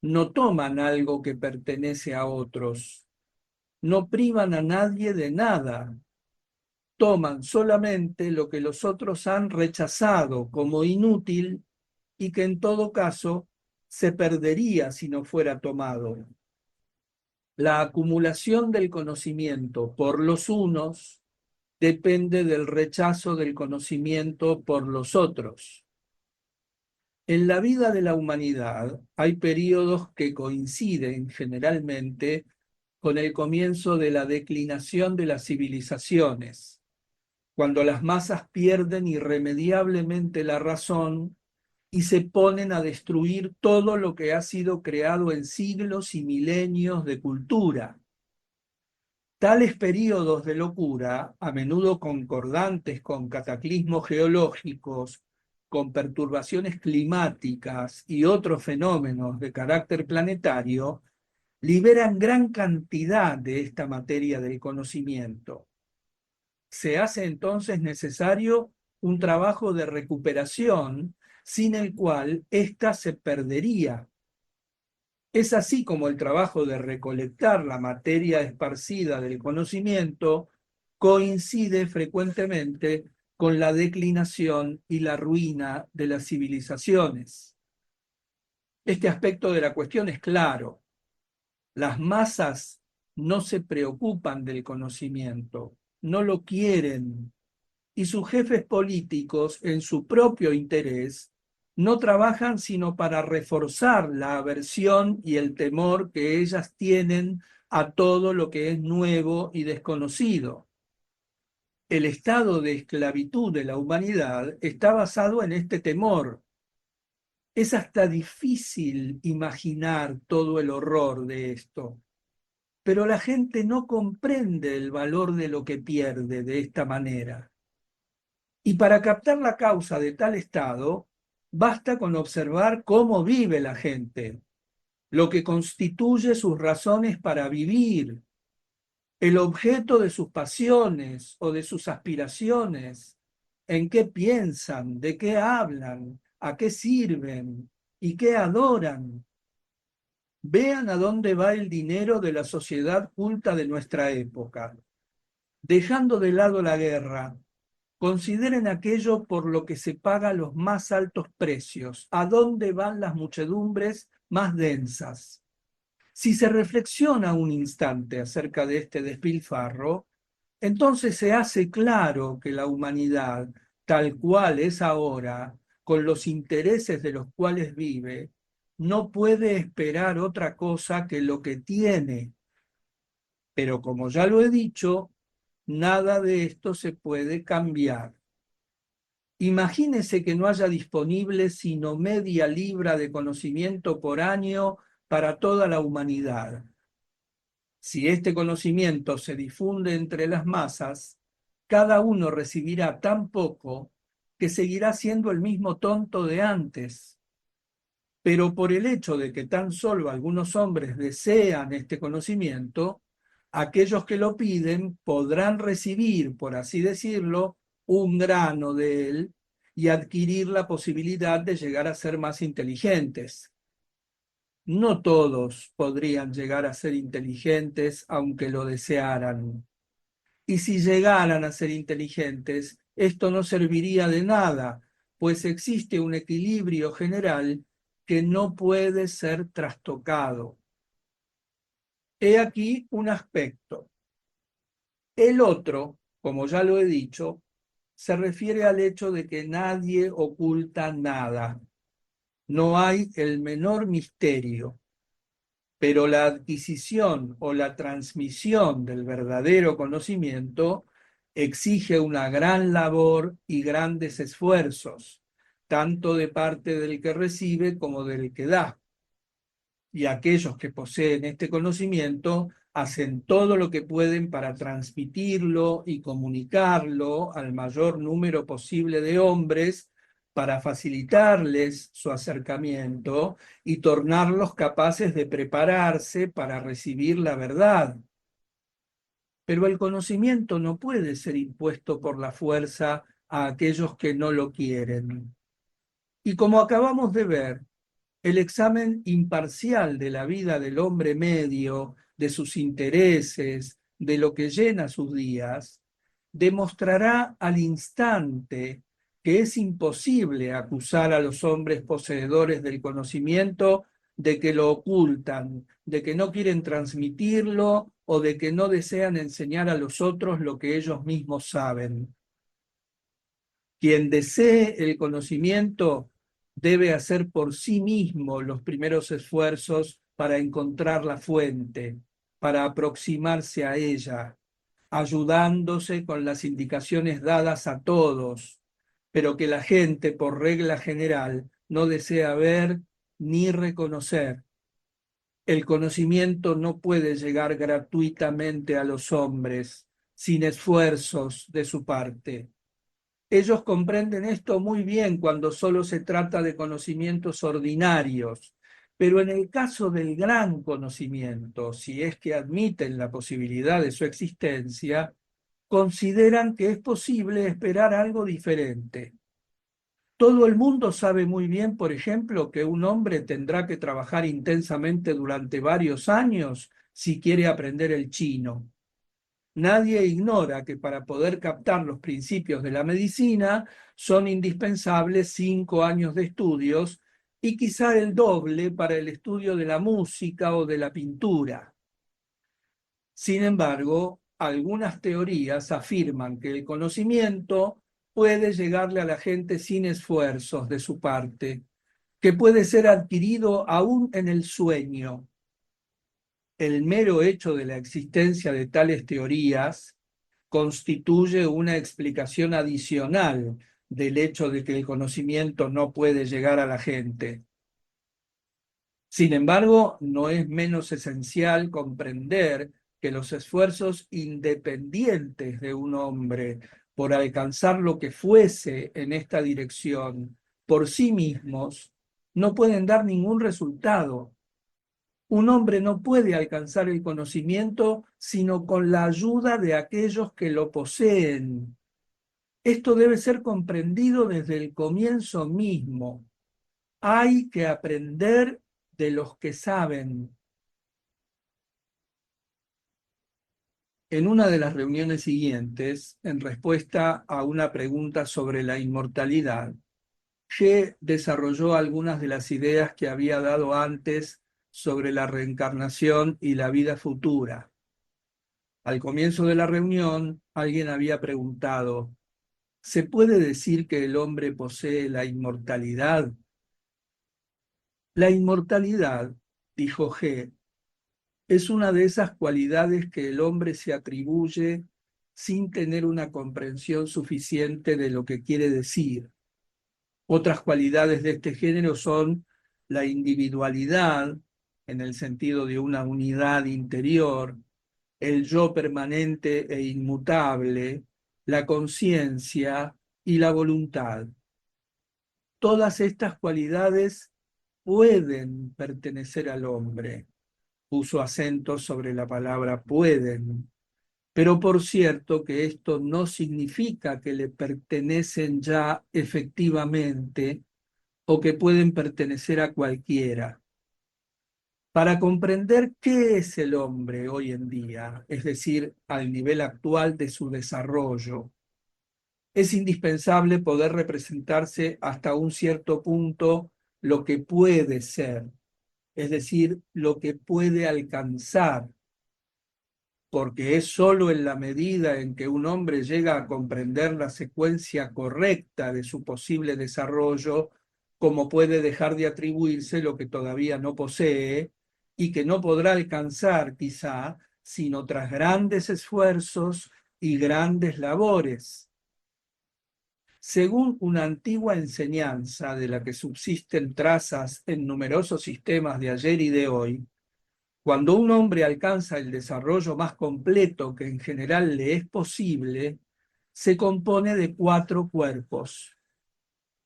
no toman algo que pertenece a otros, no privan a nadie de nada, toman solamente lo que los otros han rechazado como inútil y que en todo caso se perdería si no fuera tomado. La acumulación del conocimiento por los unos depende del rechazo del conocimiento por los otros. En la vida de la humanidad hay periodos que coinciden generalmente con el comienzo de la declinación de las civilizaciones, cuando las masas pierden irremediablemente la razón y se ponen a destruir todo lo que ha sido creado en siglos y milenios de cultura. Tales períodos de locura, a menudo concordantes con cataclismos geológicos, con perturbaciones climáticas y otros fenómenos de carácter planetario, liberan gran cantidad de esta materia del conocimiento. Se hace entonces necesario un trabajo de recuperación sin el cual ésta se perdería. Es así como el trabajo de recolectar la materia esparcida del conocimiento coincide frecuentemente con la declinación y la ruina de las civilizaciones. Este aspecto de la cuestión es claro. Las masas no se preocupan del conocimiento, no lo quieren, y sus jefes políticos, en su propio interés, no trabajan sino para reforzar la aversión y el temor que ellas tienen a todo lo que es nuevo y desconocido. El estado de esclavitud de la humanidad está basado en este temor. Es hasta difícil imaginar todo el horror de esto, pero la gente no comprende el valor de lo que pierde de esta manera. Y para captar la causa de tal estado, basta con observar cómo vive la gente, lo que constituye sus razones para vivir, el objeto de sus pasiones o de sus aspiraciones, en qué piensan, de qué hablan, a qué sirven y qué adoran. Vean a dónde va el dinero de la sociedad culta de nuestra época. Dejando de lado la guerra, consideren aquello por lo que se paga los más altos precios, a dónde van las muchedumbres más densas. Si se reflexiona un instante acerca de este despilfarro, entonces se hace claro que la humanidad, tal cual es ahora, con los intereses de los cuales vive, no puede esperar otra cosa que lo que tiene. Pero como ya lo he dicho, nada de esto se puede cambiar. Imagínese que no haya disponible sino media libra de conocimiento por año para toda la humanidad. Si este conocimiento se difunde entre las masas, cada uno recibirá tan poco que seguirá siendo el mismo tonto de antes. Pero por el hecho de que tan solo algunos hombres desean este conocimiento, aquellos que lo piden podrán recibir, por así decirlo, un grano de él y adquirir la posibilidad de llegar a ser más inteligentes. No todos podrían llegar a ser inteligentes aunque lo desearan. Y si llegaran a ser inteligentes, esto no serviría de nada, pues existe un equilibrio general que no puede ser trastocado. He aquí un aspecto. El otro, como ya lo he dicho, se refiere al hecho de que nadie oculta nada. No hay el menor misterio, pero la adquisición o la transmisión del verdadero conocimiento exige una gran labor y grandes esfuerzos, tanto de parte del que recibe como del que da. y aquellos que poseen este conocimiento hacen todo lo que pueden para transmitirlo y comunicarlo al mayor número posible de hombres para facilitarles su acercamiento y tornarlos capaces de prepararse para recibir la verdad. Pero el conocimiento no puede ser impuesto por la fuerza a aquellos que no lo quieren. Y como acabamos de ver, el examen imparcial de la vida del hombre medio, de sus intereses, de lo que llena sus días, demostrará al instante que es imposible acusar a los hombres poseedores del conocimiento de que lo ocultan, de que no quieren transmitirlo o de que no desean enseñar a los otros lo que ellos mismos saben. Quien desee el conocimiento debe hacer por sí mismo los primeros esfuerzos para encontrar la fuente, para aproximarse a ella, ayudándose con las indicaciones dadas a todos, pero que la gente, por regla general, no desea ver ni reconocer. El conocimiento no puede llegar gratuitamente a los hombres, sin esfuerzos de su parte. Ellos comprenden esto muy bien cuando solo se trata de conocimientos ordinarios, pero en el caso del gran conocimiento, si es que admiten la posibilidad de su existencia, consideran que es posible esperar algo diferente. Todo el mundo sabe muy bien, por ejemplo, que un hombre tendrá que trabajar intensamente durante varios años si quiere aprender el chino. Nadie ignora que para poder captar los principios de la medicina son indispensables 5 años de estudios y quizá el doble para el estudio de la música o de la pintura. Sin embargo, algunas teorías afirman que el conocimiento puede llegarle a la gente sin esfuerzos de su parte, que puede ser adquirido aún en el sueño. El mero hecho de la existencia de tales teorías constituye una explicación adicional del hecho de que el conocimiento no puede llegar a la gente. Sin embargo, no es menos esencial comprender que los esfuerzos independientes de un hombre por alcanzar lo que fuese en esta dirección por sí mismos no pueden dar ningún resultado. Un hombre no puede alcanzar el conocimiento sino con la ayuda de aquellos que lo poseen. Esto debe ser comprendido desde el comienzo mismo. Hay que aprender de los que saben. En una de las reuniones siguientes, en respuesta a una pregunta sobre la inmortalidad, G desarrolló algunas de las ideas que había dado antes sobre la reencarnación y la vida futura. Al comienzo de la reunión, alguien había preguntado: ¿se puede decir que el hombre posee la inmortalidad? La inmortalidad, dijo G, es una de esas cualidades que el hombre se atribuye sin tener una comprensión suficiente de lo que quiere decir. Otras cualidades de este género son la individualidad, en el sentido de una unidad interior, el yo permanente e inmutable, la conciencia y la voluntad. Todas estas cualidades pueden pertenecer al hombre. Puso acento sobre la palabra pueden, pero por cierto que esto no significa que le pertenecen ya efectivamente o que pueden pertenecer a cualquiera. Para comprender qué es el hombre hoy en día, es decir, al nivel actual de su desarrollo, es indispensable poder representarse hasta un cierto punto lo que puede ser, es decir, lo que puede alcanzar, porque es sólo en la medida en que un hombre llega a comprender la secuencia correcta de su posible desarrollo, como puede dejar de atribuirse lo que todavía no posee y que no podrá alcanzar quizá sino tras grandes esfuerzos y grandes labores. Según una antigua enseñanza de la que subsisten trazas en numerosos sistemas de ayer y de hoy, cuando un hombre alcanza el desarrollo más completo que en general le es posible, se compone de 4 cuerpos.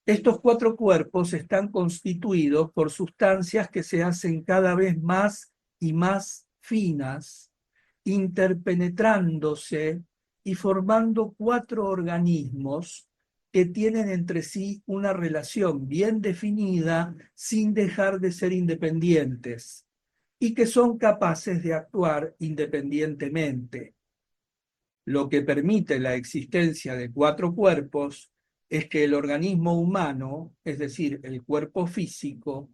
Estos 4 cuerpos están constituidos por sustancias que se hacen cada vez más y más finas, interpenetrándose y formando 4 organismos que tienen entre sí una relación bien definida sin dejar de ser independientes y que son capaces de actuar independientemente. Lo que permite la existencia de 4 cuerpos es que el organismo humano, es decir, el cuerpo físico,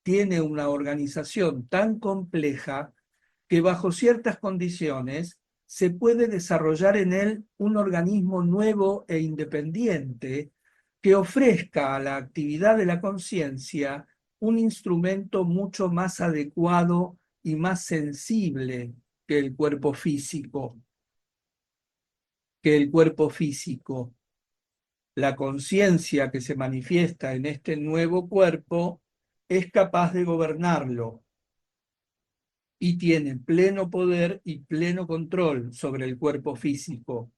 tiene una organización tan compleja que bajo ciertas condiciones se puede desarrollar en él un organismo nuevo e independiente que ofrezca a la actividad de la conciencia un instrumento mucho más adecuado y más sensible que el cuerpo físico. La conciencia que se manifiesta en este nuevo cuerpo es capaz de gobernarlo y tiene pleno poder y pleno control sobre el cuerpo físico.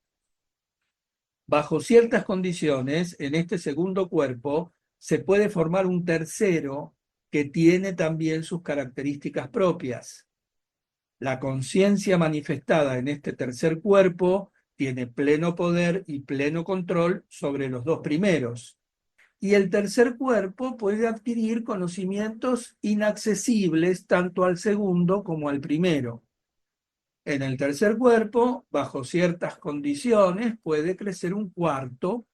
Bajo ciertas condiciones, en este segundo cuerpo se puede formar un tercero que tiene también sus características propias. La conciencia manifestada en este tercer cuerpo tiene pleno poder y pleno control sobre los 2 primeros. Y el tercer cuerpo puede adquirir conocimientos inaccesibles tanto al segundo como al primero. En el tercer cuerpo, bajo ciertas condiciones, puede crecer un cuarto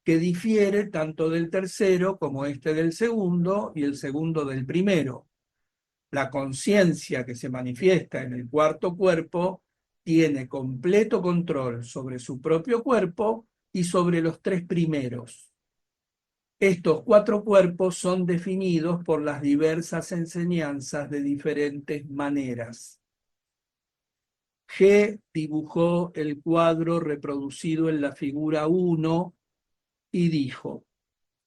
que difiere tanto del tercero como este del segundo y el segundo del primero. La conciencia que se manifiesta en el cuarto cuerpo tiene completo control sobre su propio cuerpo y sobre los 3 primeros. Estos 4 cuerpos son definidos por las diversas enseñanzas de diferentes maneras. G dibujó el cuadro reproducido en la figura 1 y dijo: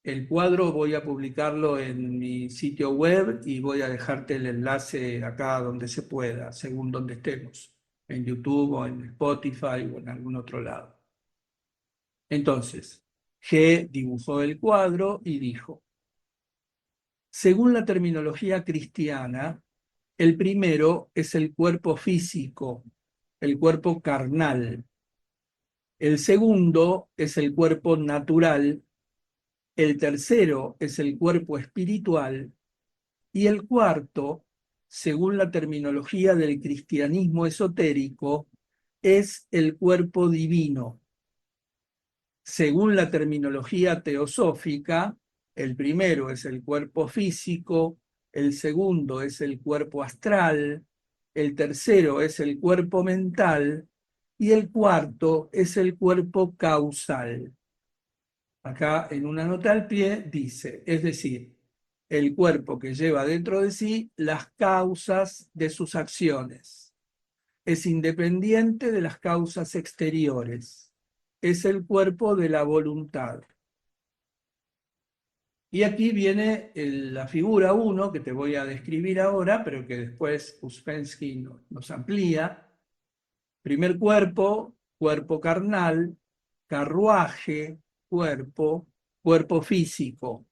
el cuadro voy a publicarlo en mi sitio web y voy a dejarte el enlace acá donde se pueda, según donde estemos, en YouTube o en Spotify o en algún otro lado. Entonces, G dibujó el cuadro y dijo: según la terminología cristiana, el primero es el cuerpo físico, el cuerpo carnal. El segundo es el cuerpo natural. El tercero es el cuerpo espiritual. Y el cuarto, según la terminología del cristianismo esotérico, es el cuerpo divino. Según la terminología teosófica, el primero es el cuerpo físico, el segundo es el cuerpo astral, el tercero es el cuerpo mental y el cuarto es el cuerpo causal. Acá en una nota al pie dice, es decir, el cuerpo que lleva dentro de sí las causas de sus acciones. Es independiente de las causas exteriores. Es el cuerpo de la voluntad. Y aquí viene la figura 1 que te voy a describir ahora, pero que después Uspensky nos amplía. Primer cuerpo, cuerpo carnal, carruaje, cuerpo, cuerpo físico.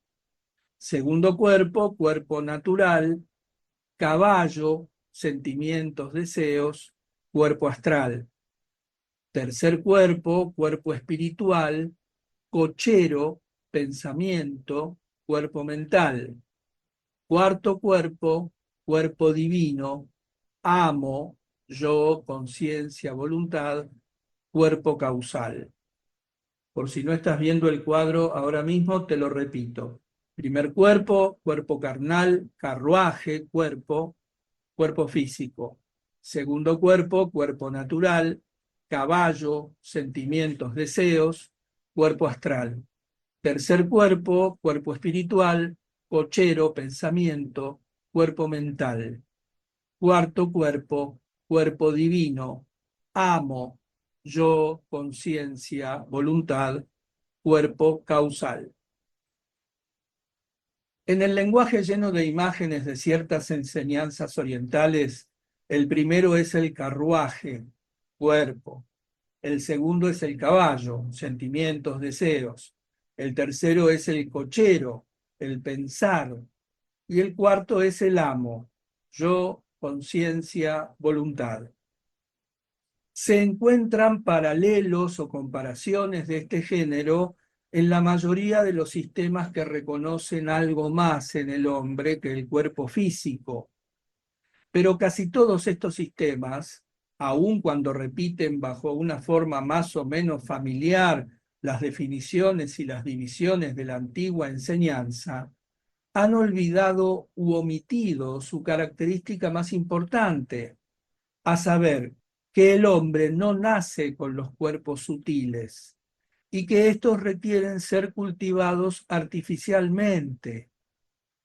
Segundo cuerpo, cuerpo natural, caballo, sentimientos, deseos, cuerpo astral. Tercer cuerpo, cuerpo espiritual, cochero, pensamiento, cuerpo mental. Cuarto cuerpo, cuerpo divino, amo, yo, conciencia, voluntad, cuerpo causal. Por si no estás viendo el cuadro ahora mismo, te lo repito. Primer cuerpo, cuerpo carnal, carruaje, cuerpo, cuerpo físico. Segundo cuerpo, cuerpo natural, caballo, sentimientos, deseos, cuerpo astral. Tercer cuerpo, cuerpo espiritual, cochero, pensamiento, cuerpo mental. Cuarto cuerpo, cuerpo divino, amo, yo, conciencia, voluntad, cuerpo causal. En el lenguaje lleno de imágenes de ciertas enseñanzas orientales, el primero es el carruaje, cuerpo. El segundo es el caballo, sentimientos, deseos. El tercero es el cochero, el pensar. Y el cuarto es el amo, yo, conciencia, voluntad. Se encuentran paralelos o comparaciones de este género en la mayoría de los sistemas que reconocen algo más en el hombre que el cuerpo físico. Pero casi todos estos sistemas, aun cuando repiten bajo una forma más o menos familiar las definiciones y las divisiones de la antigua enseñanza, han olvidado u omitido su característica más importante, a saber, que el hombre no nace con los cuerpos sutiles y que estos requieren ser cultivados artificialmente,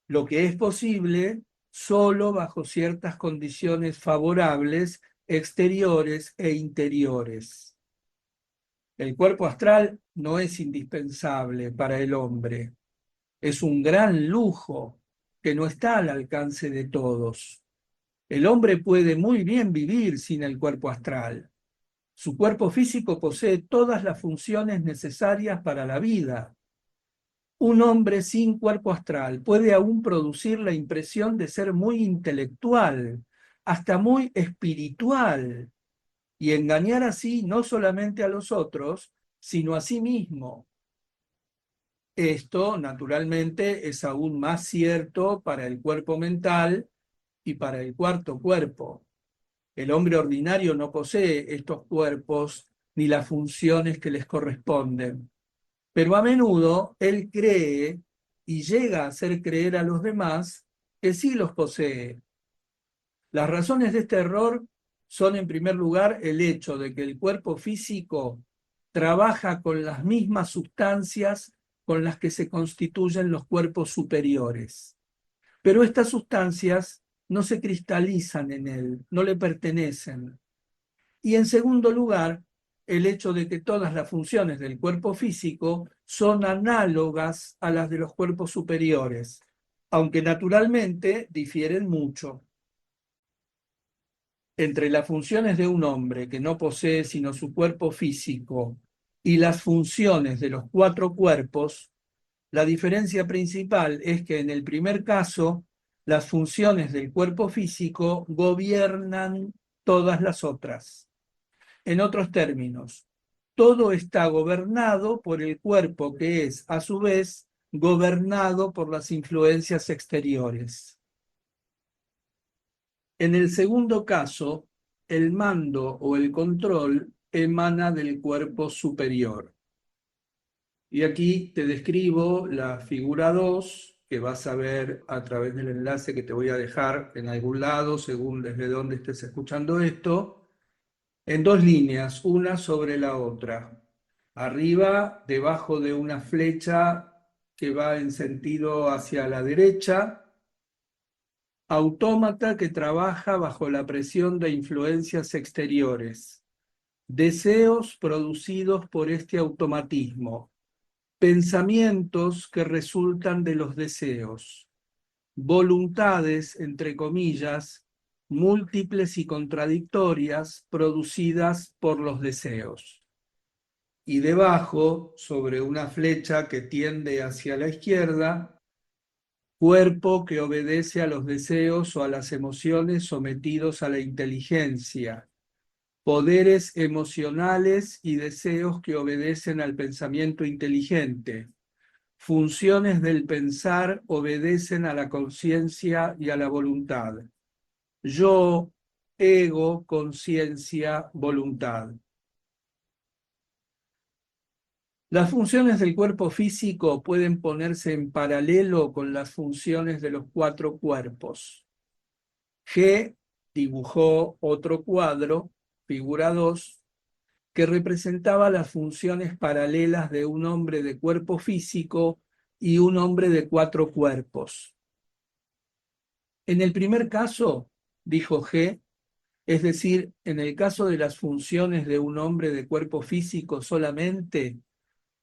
lo que es posible solo bajo ciertas condiciones favorables exteriores e interiores. El cuerpo astral no es indispensable para el hombre. Es un gran lujo que no está al alcance de todos. El hombre puede muy bien vivir sin el cuerpo astral. Su cuerpo físico posee todas las funciones necesarias para la vida. Un hombre sin cuerpo astral puede aún producir la impresión de ser muy intelectual, hasta muy espiritual, y engañar así no solamente a los otros, sino a sí mismo. Esto, naturalmente, es aún más cierto para el cuerpo mental y para el cuarto cuerpo. El hombre ordinario no posee estos cuerpos ni las funciones que les corresponden, pero a menudo él cree y llega a hacer creer a los demás que sí los posee. Las razones de este error son, en primer lugar, el hecho de que el cuerpo físico trabaja con las mismas sustancias con las que se constituyen los cuerpos superiores. Pero estas sustancias no se cristalizan en él, no le pertenecen. Y en segundo lugar, el hecho de que todas las funciones del cuerpo físico son análogas a las de los cuerpos superiores, aunque naturalmente difieren mucho. Entre las funciones de un hombre que no posee sino su cuerpo físico y las funciones de los cuatro cuerpos, la diferencia principal es que en el primer caso, las funciones del cuerpo físico gobiernan todas las otras. En otros términos, todo está gobernado por el cuerpo que es, a su vez, gobernado por las influencias exteriores. En el segundo caso, el mando o el control emana del cuerpo superior. Y aquí te describo la figura 2, que vas a ver a través del enlace que te voy a dejar en algún lado, según desde donde estés escuchando esto, en dos líneas, una sobre la otra. Arriba, debajo de una flecha que va en sentido hacia la derecha, autómata que trabaja bajo la presión de influencias exteriores, deseos producidos por este automatismo, pensamientos que resultan de los deseos, voluntades, entre comillas, múltiples y contradictorias producidas por los deseos. Y debajo, sobre una flecha que tiende hacia la izquierda, cuerpo que obedece a los deseos o a las emociones sometidos a la inteligencia, poderes emocionales y deseos que obedecen al pensamiento inteligente. Funciones del pensar obedecen a la conciencia y a la voluntad. Yo, ego, conciencia, voluntad. Las funciones del cuerpo físico pueden ponerse en paralelo con las funciones de los cuatro cuerpos. G dibujó otro cuadro, figura 2, que representaba las funciones paralelas de un hombre de cuerpo físico y un hombre de cuatro cuerpos. En el primer caso, dijo G, es decir, en el caso de las funciones de un hombre de cuerpo físico solamente,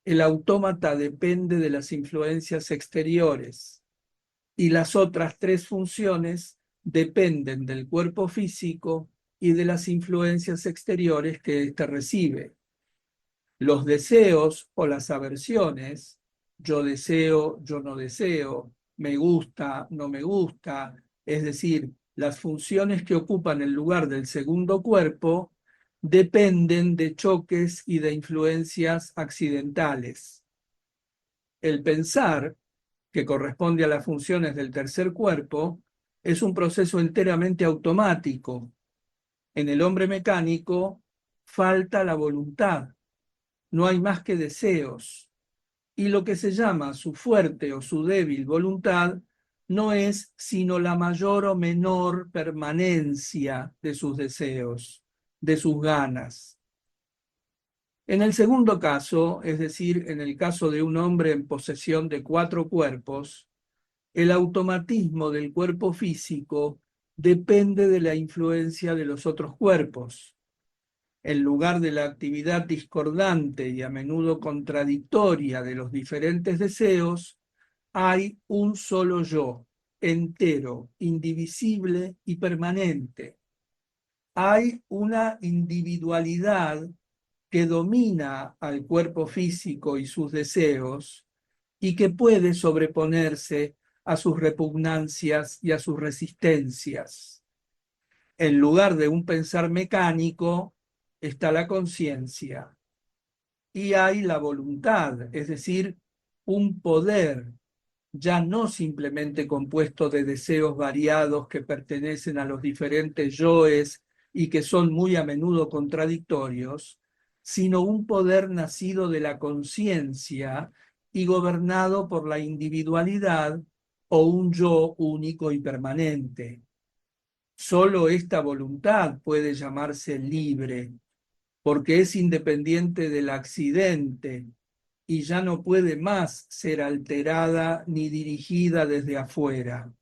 el autómata depende de las influencias exteriores y las otras tres funciones dependen del cuerpo físico y de las influencias exteriores que éste recibe. Los deseos o las aversiones, yo deseo, yo no deseo, me gusta, no me gusta, es decir, las funciones que ocupan el lugar del segundo cuerpo, dependen de choques y de influencias accidentales. El pensar, que corresponde a las funciones del tercer cuerpo, es un proceso enteramente automático. En el hombre mecánico falta la voluntad, no hay más que deseos, y lo que se llama su fuerte o su débil voluntad no es sino la mayor o menor permanencia de sus deseos, de sus ganas. En el segundo caso, es decir, en el caso de un hombre en posesión de 4 cuerpos, el automatismo del cuerpo físico depende de la influencia de los otros cuerpos. En lugar de la actividad discordante y a menudo contradictoria de los diferentes deseos, hay un solo yo, entero, indivisible y permanente. Hay una individualidad que domina al cuerpo físico y sus deseos y que puede sobreponerse a sus repugnancias y a sus resistencias. En lugar de un pensar mecánico está la conciencia y hay la voluntad, es decir, un poder ya no simplemente compuesto de deseos variados que pertenecen a los diferentes yoes y que son muy a menudo contradictorios, sino un poder nacido de la conciencia y gobernado por la individualidad o un yo único y permanente. Solo esta voluntad puede llamarse libre, porque es independiente del accidente y ya no puede más ser alterada ni dirigida desde afuera.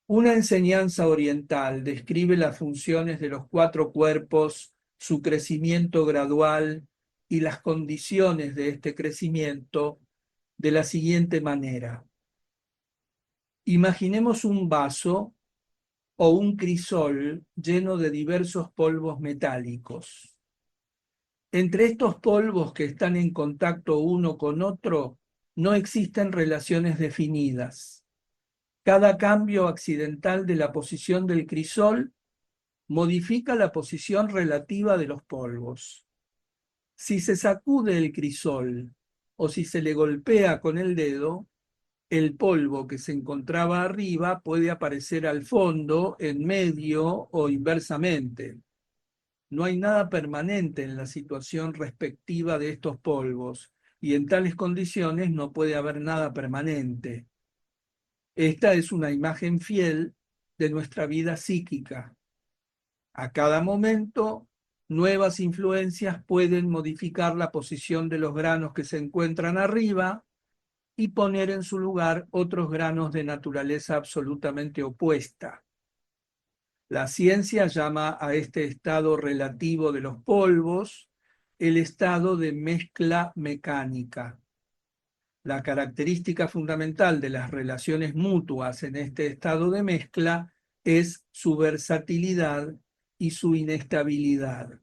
Una enseñanza oriental describe las funciones de los 4 cuerpos, su crecimiento gradual y las condiciones de este crecimiento de la siguiente manera. Imaginemos un vaso o un crisol lleno de diversos polvos metálicos. Entre estos polvos que están en contacto uno con otro, no existen relaciones definidas. Cada cambio accidental de la posición del crisol modifica la posición relativa de los polvos. Si se sacude el crisol o si se le golpea con el dedo, el polvo que se encontraba arriba puede aparecer al fondo, en medio o inversamente. No hay nada permanente en la situación respectiva de estos polvos, y en tales condiciones no puede haber nada permanente. Esta es una imagen fiel de nuestra vida psíquica. A cada momento, nuevas influencias pueden modificar la posición de los granos que se encuentran arriba y poner en su lugar otros granos de naturaleza absolutamente opuesta. La ciencia llama a este estado relativo de los polvos el estado de mezcla mecánica. La característica fundamental de las relaciones mutuas en este estado de mezcla es su versatilidad y su inestabilidad.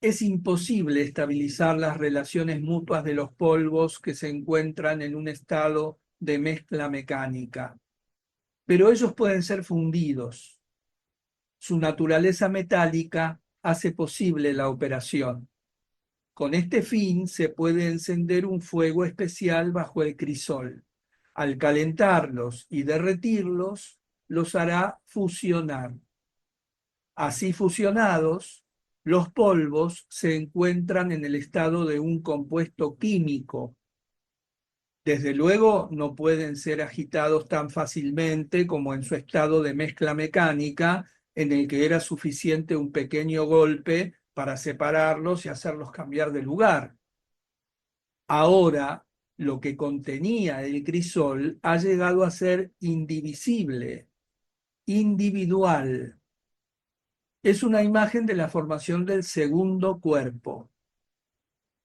Es imposible estabilizar las relaciones mutuas de los polvos que se encuentran en un estado de mezcla mecánica, pero ellos pueden ser fundidos. Su naturaleza metálica hace posible la operación. Con este fin se puede encender un fuego especial bajo el crisol. Al calentarlos y derretirlos, los hará fusionar. Así fusionados, los polvos se encuentran en el estado de un compuesto químico. Desde luego no pueden ser agitados tan fácilmente como en su estado de mezcla mecánica, en el que era suficiente un pequeño golpe para separarlos y hacerlos cambiar de lugar. Ahora, lo que contenía el crisol ha llegado a ser indivisible, individual. Es una imagen de la formación del segundo cuerpo.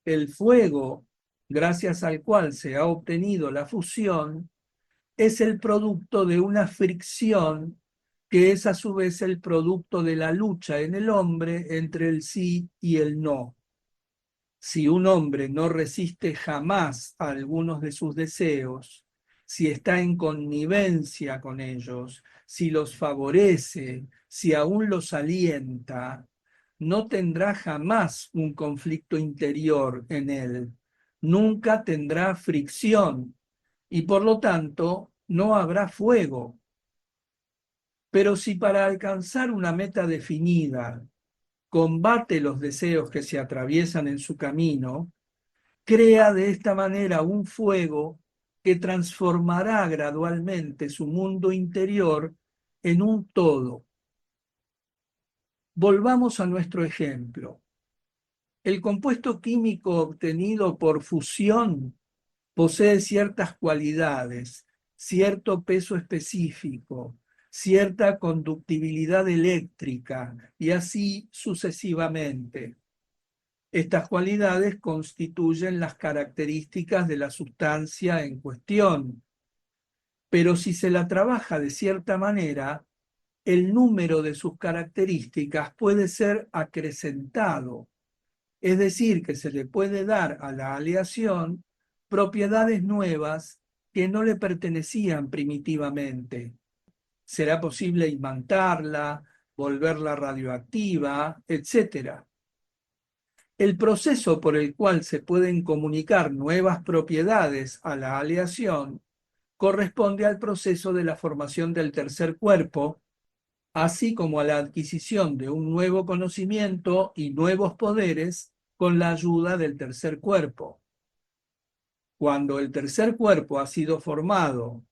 El fuego, gracias al cual se ha obtenido la fusión, es el producto de una fricción que es a su vez el producto de la lucha en el hombre entre el sí y el no. Si un hombre no resiste jamás a algunos de sus deseos, si está en connivencia con ellos, si los favorece, si aún los alienta, no tendrá jamás un conflicto interior en él, nunca tendrá fricción y por lo tanto no habrá fuego. Pero si para alcanzar una meta definida combate los deseos que se atraviesan en su camino, crea de esta manera un fuego que transformará gradualmente su mundo interior en un todo. Volvamos a nuestro ejemplo. El compuesto químico obtenido por fusión posee ciertas cualidades, cierto peso específico, cierta conductibilidad eléctrica y así sucesivamente. Estas cualidades constituyen las características de la sustancia en cuestión, pero si se la trabaja de cierta manera, el número de sus características puede ser acrecentado, es decir, que se le puede dar a la aleación propiedades nuevas que no le pertenecían primitivamente. Será posible imantarla, volverla radioactiva, etc. El proceso por el cual se pueden comunicar nuevas propiedades a la aleación corresponde al proceso de la formación del tercer cuerpo, así como a la adquisición de un nuevo conocimiento y nuevos poderes con la ayuda del tercer cuerpo. Cuando el tercer cuerpo ha sido formado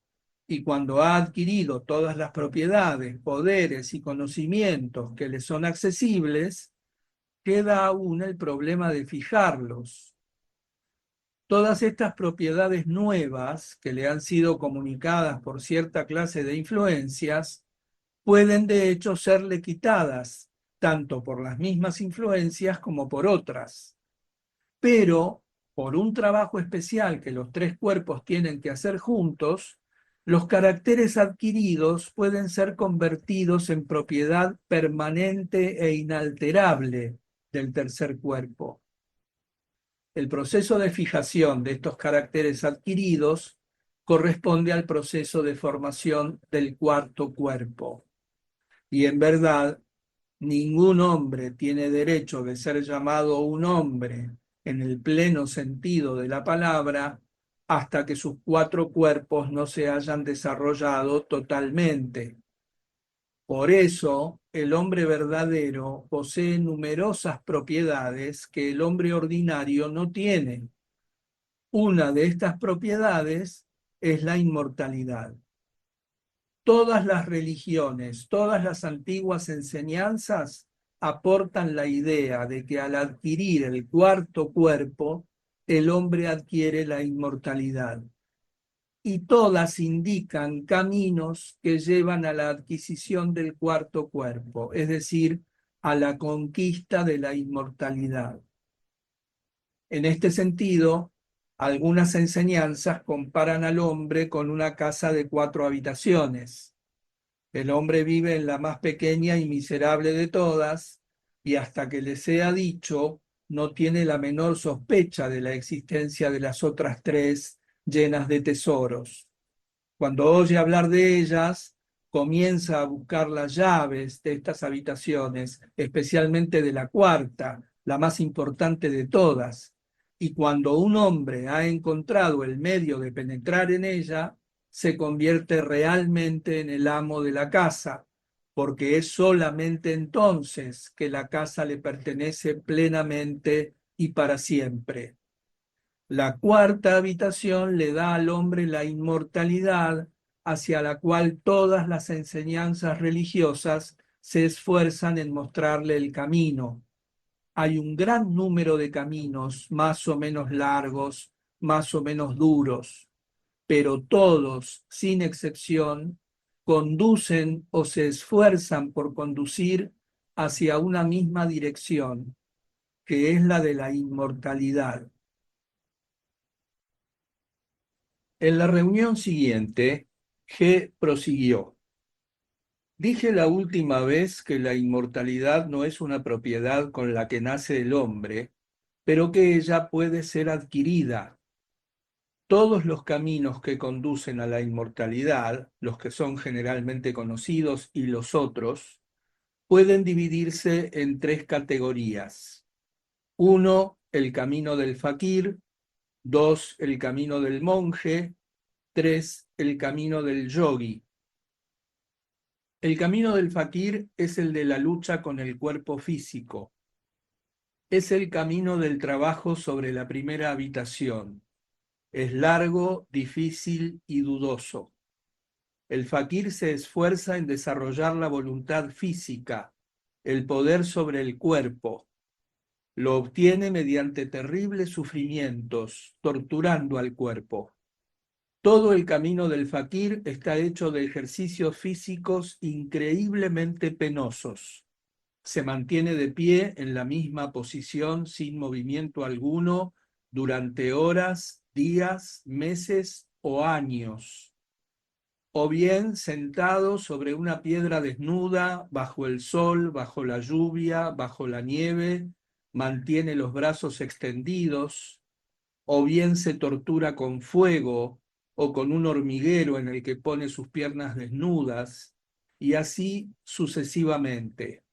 y cuando ha adquirido todas las propiedades, poderes y conocimientos que le son accesibles, queda aún el problema de fijarlos. Todas estas propiedades nuevas que le han sido comunicadas por cierta clase de influencias pueden de hecho serle quitadas, tanto por las mismas influencias como por otras. Pero, por un trabajo especial que los tres cuerpos tienen que hacer juntos, los caracteres adquiridos pueden ser convertidos en propiedad permanente e inalterable del tercer cuerpo. El proceso de fijación de estos caracteres adquiridos corresponde al proceso de formación del cuarto cuerpo. Y en verdad, ningún hombre tiene derecho de ser llamado un hombre en el pleno sentido de la palabra hasta que sus cuatro cuerpos no se hayan desarrollado totalmente. Por eso, el hombre verdadero posee numerosas propiedades que el hombre ordinario no tiene. Una de estas propiedades es la inmortalidad. Todas las religiones, todas las antiguas enseñanzas aportan la idea de que al adquirir el cuarto cuerpo, el hombre adquiere la inmortalidad. Y todas indican caminos que llevan a la adquisición del cuarto cuerpo, es decir, a la conquista de la inmortalidad. En este sentido, algunas enseñanzas comparan al hombre con una casa de 4 habitaciones. El hombre vive en la más pequeña y miserable de todas, y hasta que le sea dicho, no tiene la menor sospecha de la existencia de las otras 3 llenas de tesoros. Cuando oye hablar de ellas, comienza a buscar las llaves de estas habitaciones, especialmente de la cuarta, la más importante de todas. Y cuando un hombre ha encontrado el medio de penetrar en ella, se convierte realmente en el amo de la casa, porque es solamente entonces que la casa le pertenece plenamente y para siempre. La cuarta habitación le da al hombre la inmortalidad hacia la cual todas las enseñanzas religiosas se esfuerzan en mostrarle el camino. Hay un gran número de caminos, más o menos largos, más o menos duros, pero todos, sin excepción, conducen o se esfuerzan por conducir hacia una misma dirección. que es la de la inmortalidad. En la reunión siguiente, G prosiguió. Dije la última vez que la inmortalidad no es una propiedad con la que nace el hombre, pero que ella puede ser adquirida. Todos los caminos que conducen a la inmortalidad, los que son generalmente conocidos y los otros, pueden dividirse en tres categorías. 1, el camino del fakir. 2, el camino del monje. 3, el camino del yogi. El camino del fakir es el de la lucha con el cuerpo físico. Es el camino del trabajo sobre la primera habitación. Es largo, difícil y dudoso. El fakir se esfuerza en desarrollar la voluntad física, el poder sobre el cuerpo. Lo obtiene mediante terribles sufrimientos, torturando al cuerpo. Todo el camino del fakir está hecho de ejercicios físicos increíblemente penosos. Se mantiene de pie en la misma posición sin movimiento alguno durante horas, días, meses o años. O bien sentado sobre una piedra desnuda, bajo el sol, bajo la lluvia, bajo la nieve, mantiene los brazos extendidos, o bien se tortura con fuego o con un hormiguero en el que pone sus piernas desnudas, y así sucesivamente.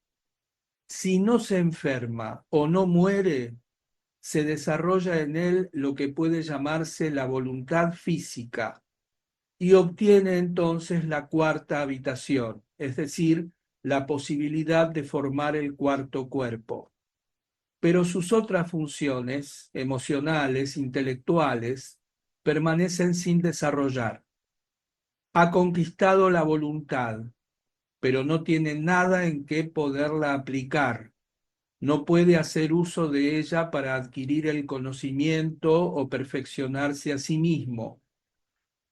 Si no se enferma o no muere, se desarrolla en él lo que puede llamarse la voluntad física, y obtiene entonces la cuarta habitación, es decir, la posibilidad de formar el cuarto cuerpo. Pero sus otras funciones, emocionales, intelectuales, permanecen sin desarrollar. Ha conquistado la voluntad, pero no tiene nada en qué poderla aplicar. No puede hacer uso de ella para adquirir el conocimiento o perfeccionarse a sí mismo.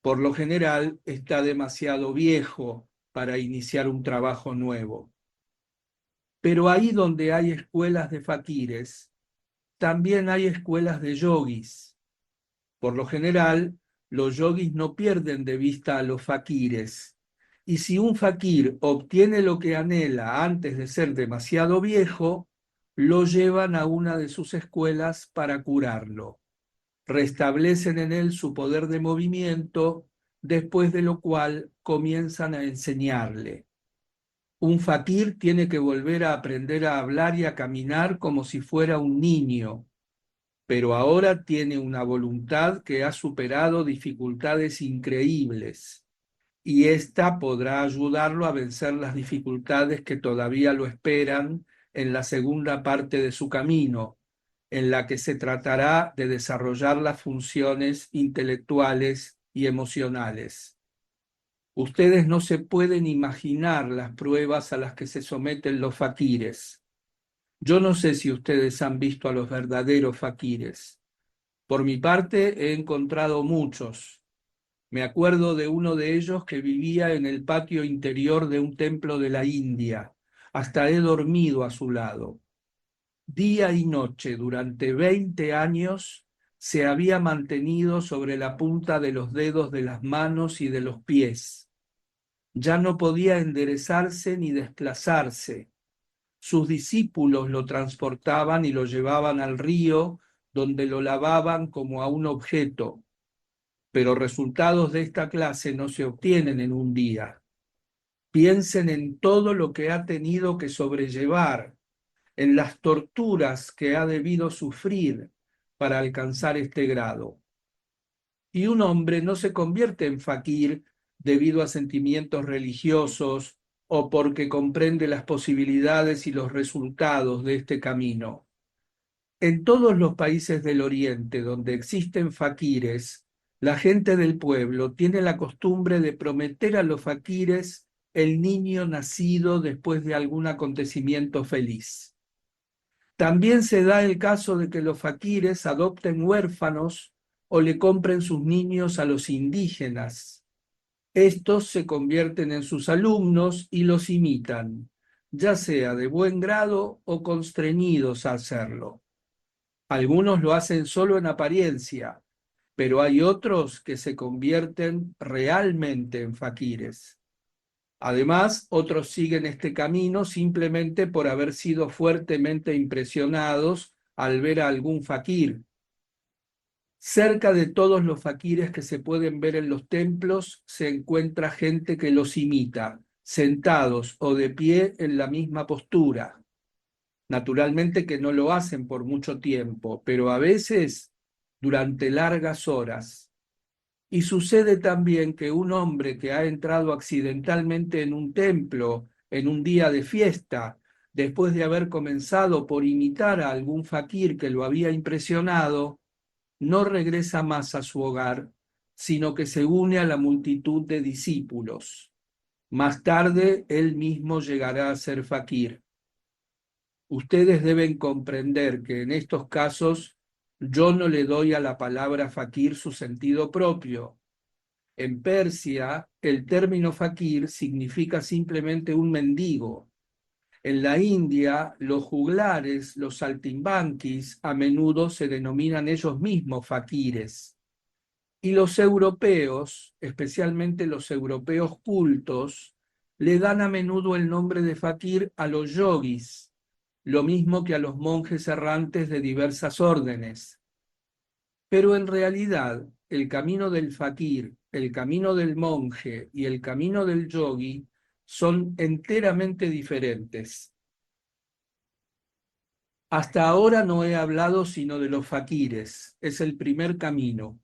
Por lo general, está demasiado viejo para iniciar un trabajo nuevo. Pero ahí donde hay escuelas de fakires, también hay escuelas de yogis. Por lo general, los yogis no pierden de vista a los fakires. Y si un fakir obtiene lo que anhela antes de ser demasiado viejo, lo llevan a una de sus escuelas para curarlo. Restablecen en él su poder de movimiento, después de lo cual comienzan a enseñarle. Un fakir tiene que volver a aprender a hablar y a caminar como si fuera un niño, pero ahora tiene una voluntad que ha superado dificultades increíbles, y ésta podrá ayudarlo a vencer las dificultades que todavía lo esperan en la segunda parte de su camino, en la que se tratará de desarrollar las funciones intelectuales y emocionales. Ustedes no se pueden imaginar las pruebas a las que se someten los fakires. Yo no sé si ustedes han visto a los verdaderos fakires. Por mi parte, he encontrado muchos. Me acuerdo de uno de ellos que vivía en el patio interior de un templo de la India. Hasta he dormido a su lado. Día y noche, durante 20 años, se había mantenido sobre la punta de los dedos de las manos y de los pies. Ya no podía enderezarse ni desplazarse. Sus discípulos lo transportaban y lo llevaban al río, donde lo lavaban como a un objeto. Pero resultados de esta clase no se obtienen en un día. Piensen en todo lo que ha tenido que sobrellevar, en las torturas que ha debido sufrir para alcanzar este grado. Y un hombre no se convierte en fakir debido a sentimientos religiosos o porque comprende las posibilidades y los resultados de este camino. En todos los países del Oriente donde existen fakires, la gente del pueblo tiene la costumbre de prometer a los fakires el niño nacido después de algún acontecimiento feliz. También se da el caso de que los fakires adopten huérfanos o le compren sus niños a los indígenas. Estos se convierten en sus alumnos y los imitan, ya sea de buen grado o constreñidos a hacerlo. Algunos lo hacen solo en apariencia, pero hay otros que se convierten realmente en faquires. Además, otros siguen este camino simplemente por haber sido fuertemente impresionados al ver a algún faquir. Cerca de todos los faquires que se pueden ver en los templos se encuentra gente que los imita, sentados o de pie en la misma postura. Naturalmente que no lo hacen por mucho tiempo, pero a veces durante largas horas. Y sucede también que un hombre que ha entrado accidentalmente en un templo en un día de fiesta, después de haber comenzado por imitar a algún faquir que lo había impresionado, no regresa más a su hogar, sino que se une a la multitud de discípulos. Más tarde, él mismo llegará a ser faquir. Ustedes deben comprender que en estos casos yo no le doy a la palabra faquir su sentido propio. En Persia, el término faquir significa simplemente un mendigo. En la India, los juglares, los saltimbanquis, a menudo se denominan ellos mismos faquires. Y los europeos, especialmente los europeos cultos, le dan a menudo el nombre de faquir a los yogis, lo mismo que a los monjes errantes de diversas órdenes. Pero en realidad, el camino del faquir, el camino del monje y el camino del yogi son enteramente diferentes. Hasta ahora no he hablado sino de los faquires, es el primer camino.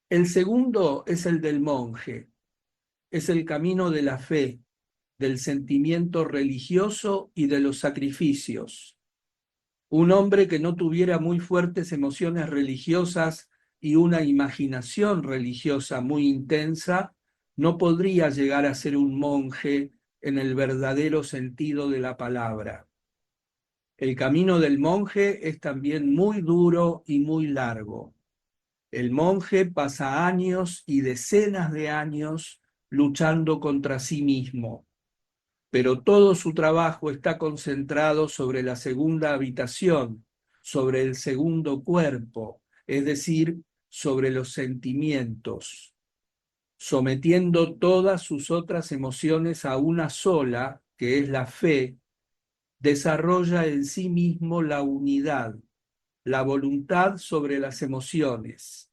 El segundo es el del monje, es el camino de la fe, del sentimiento religioso y de los sacrificios. Un hombre que no tuviera muy fuertes emociones religiosas y una imaginación religiosa muy intensa, no podría llegar a ser un monje en el verdadero sentido de la palabra. El camino del monje es también muy duro y muy largo. El monje pasa años y decenas de años luchando contra sí mismo, pero todo su trabajo está concentrado sobre la segunda habitación, sobre el segundo cuerpo, es decir, sobre los sentimientos, sometiendo todas sus otras emociones a una sola, que es la fe, desarrolla en sí mismo la unidad, la voluntad sobre las emociones,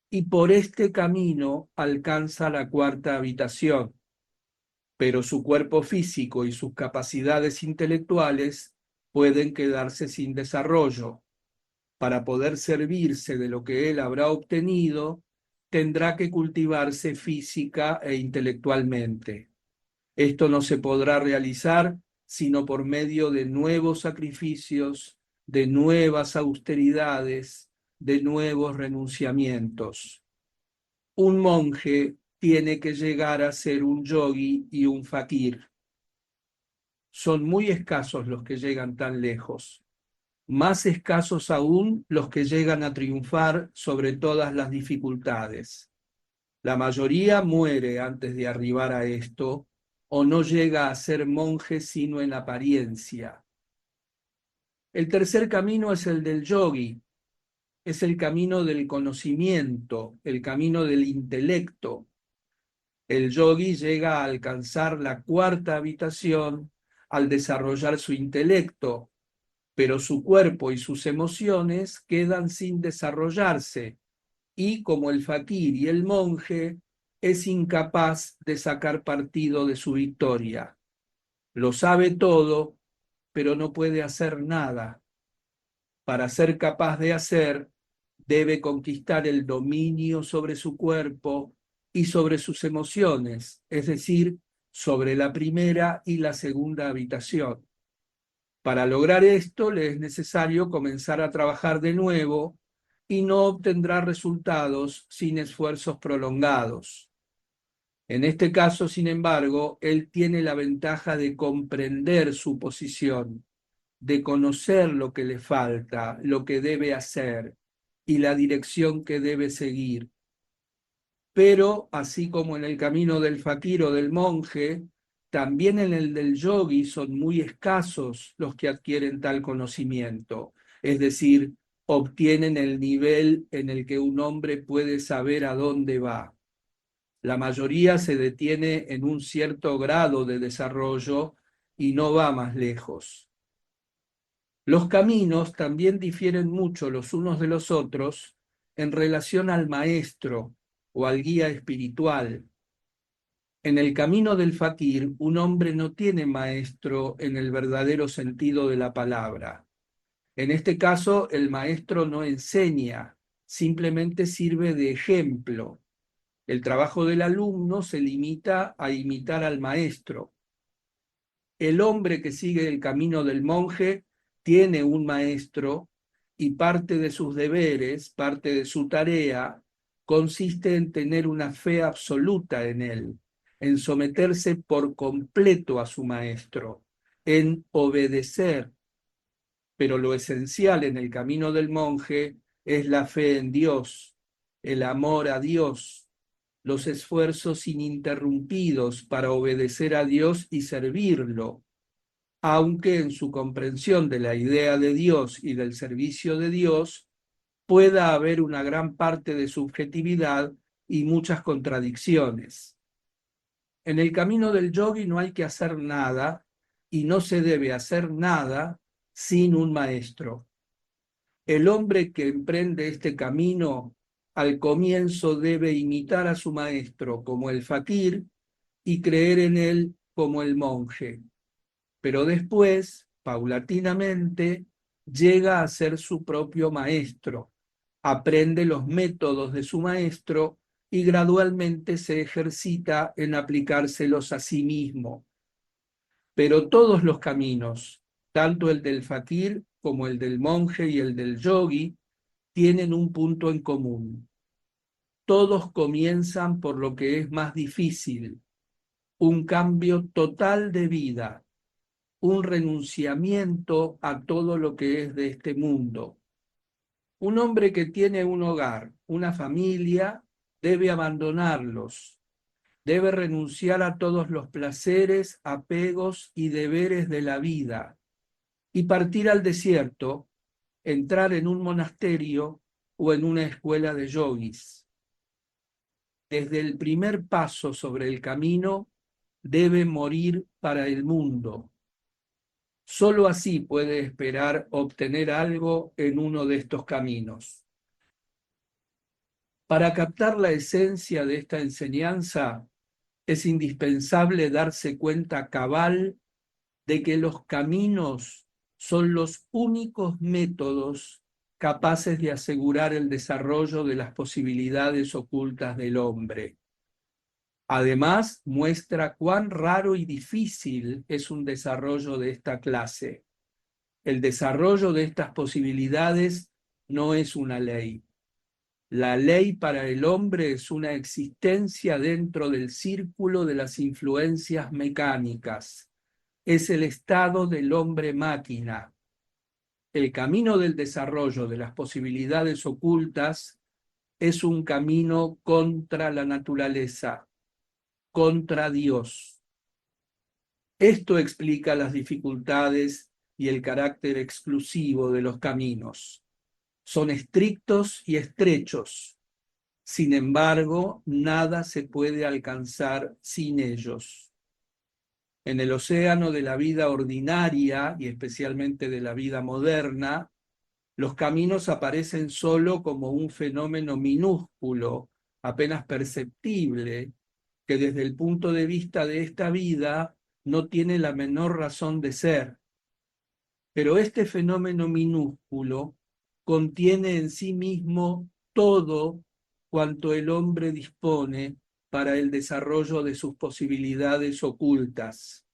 y por este camino alcanza la cuarta habitación, pero su cuerpo físico y sus capacidades intelectuales pueden quedarse sin desarrollo. Para poder servirse de lo que él habrá obtenido, tendrá que cultivarse física e intelectualmente. Esto no se podrá realizar sino por medio de nuevos sacrificios, de nuevas austeridades, de nuevos renunciamientos. Un monje tiene que llegar a ser un yogi y un fakir. Son muy escasos los que llegan tan lejos. Más escasos aún los que llegan a triunfar sobre todas las dificultades. La mayoría muere antes de arribar a esto, o no llega a ser monje sino en apariencia. El tercer camino es el del yogi, es el camino del conocimiento, el camino del intelecto. El yogi llega a alcanzar la cuarta habitación al desarrollar su intelecto, pero su cuerpo y sus emociones quedan sin desarrollarse y, como el fakir y el monje, es incapaz de sacar partido de su victoria. Lo sabe todo, pero no puede hacer nada. Para ser capaz de hacer, debe conquistar el dominio sobre su cuerpo y sobre sus emociones, es decir, sobre la primera y la segunda habitación. Para lograr esto, le es necesario comenzar a trabajar de nuevo y no obtendrá resultados sin esfuerzos prolongados. En este caso, sin embargo, él tiene la ventaja de comprender su posición, de conocer lo que le falta, lo que debe hacer y la dirección que debe seguir. Pero, así como en el camino del fakir o del monje, también en el del yogi son muy escasos los que adquieren tal conocimiento. es decir, obtienen el nivel en el que un hombre puede saber a dónde va. La mayoría se detiene en un cierto grado de desarrollo y no va más lejos. Los caminos también difieren mucho los unos de los otros en relación al maestro o al guía espiritual. En el camino del fakir, un hombre no tiene maestro en el verdadero sentido de la palabra. En este caso, el maestro no enseña, simplemente sirve de ejemplo. El trabajo del alumno se limita a imitar al maestro. El hombre que sigue el camino del monje tiene un maestro y parte de sus deberes, parte de su tarea, consiste en tener una fe absoluta en él, en someterse por completo a su maestro, en obedecer. Pero lo esencial en el camino del monje es la fe en Dios, el amor a Dios, los esfuerzos ininterrumpidos para obedecer a Dios y servirlo, aunque en su comprensión de la idea de Dios y del servicio de Dios pueda haber una gran parte de subjetividad y muchas contradicciones. En el camino del yogi no hay que hacer nada y no se debe hacer nada sin un maestro. El hombre que emprende este camino al comienzo debe imitar a su maestro como el fakir y creer en él como el monje. Pero después, paulatinamente, llega a ser su propio maestro, aprende los métodos de su maestro y gradualmente se ejercita en aplicárselos a sí mismo. Pero todos los caminos, tanto el del fakir como el del monje y el del yogi, tienen un punto en común. Todos comienzan por lo que es más difícil, un cambio total de vida, un renunciamiento a todo lo que es de este mundo. Un hombre que tiene un hogar, una familia, debe abandonarlos, debe renunciar a todos los placeres, apegos y deberes de la vida y partir al desierto, entrar en un monasterio o en una escuela de yogis. Desde el primer paso sobre el camino, debe morir para el mundo. Solo así puede esperar obtener algo en uno de estos caminos. Para captar la esencia de esta enseñanza, es indispensable darse cuenta cabal de que los caminos son los únicos métodos capaces de asegurar el desarrollo de las posibilidades ocultas del hombre. Además, muestra cuán raro y difícil es un desarrollo de esta clase. El desarrollo de estas posibilidades no es una ley. La ley para el hombre es una existencia dentro del círculo de las influencias mecánicas. Es el estado del hombre máquina. El camino del desarrollo de las posibilidades ocultas es un camino contra la naturaleza, contra Dios. Esto explica las dificultades y el carácter exclusivo de los caminos. Son estrictos y estrechos. Sin embargo, nada se puede alcanzar sin ellos. En el océano de la vida ordinaria y especialmente de la vida moderna, los caminos aparecen solo como un fenómeno minúsculo, apenas perceptible, que desde el punto de vista de esta vida no tiene la menor razón de ser. Pero este fenómeno minúsculo contiene en sí mismo todo cuanto el hombre dispone para el desarrollo de sus posibilidades ocultas.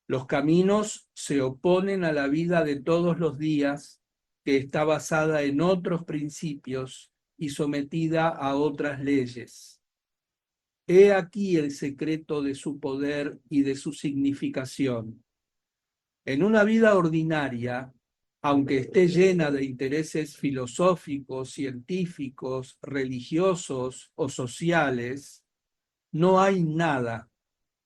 Los caminos se oponen a la vida de todos los días, que está basada en otros principios y sometida a otras leyes. He aquí el secreto de su poder y de su significación. En una vida ordinaria, aunque esté llena de intereses filosóficos, científicos, religiosos o sociales, no hay nada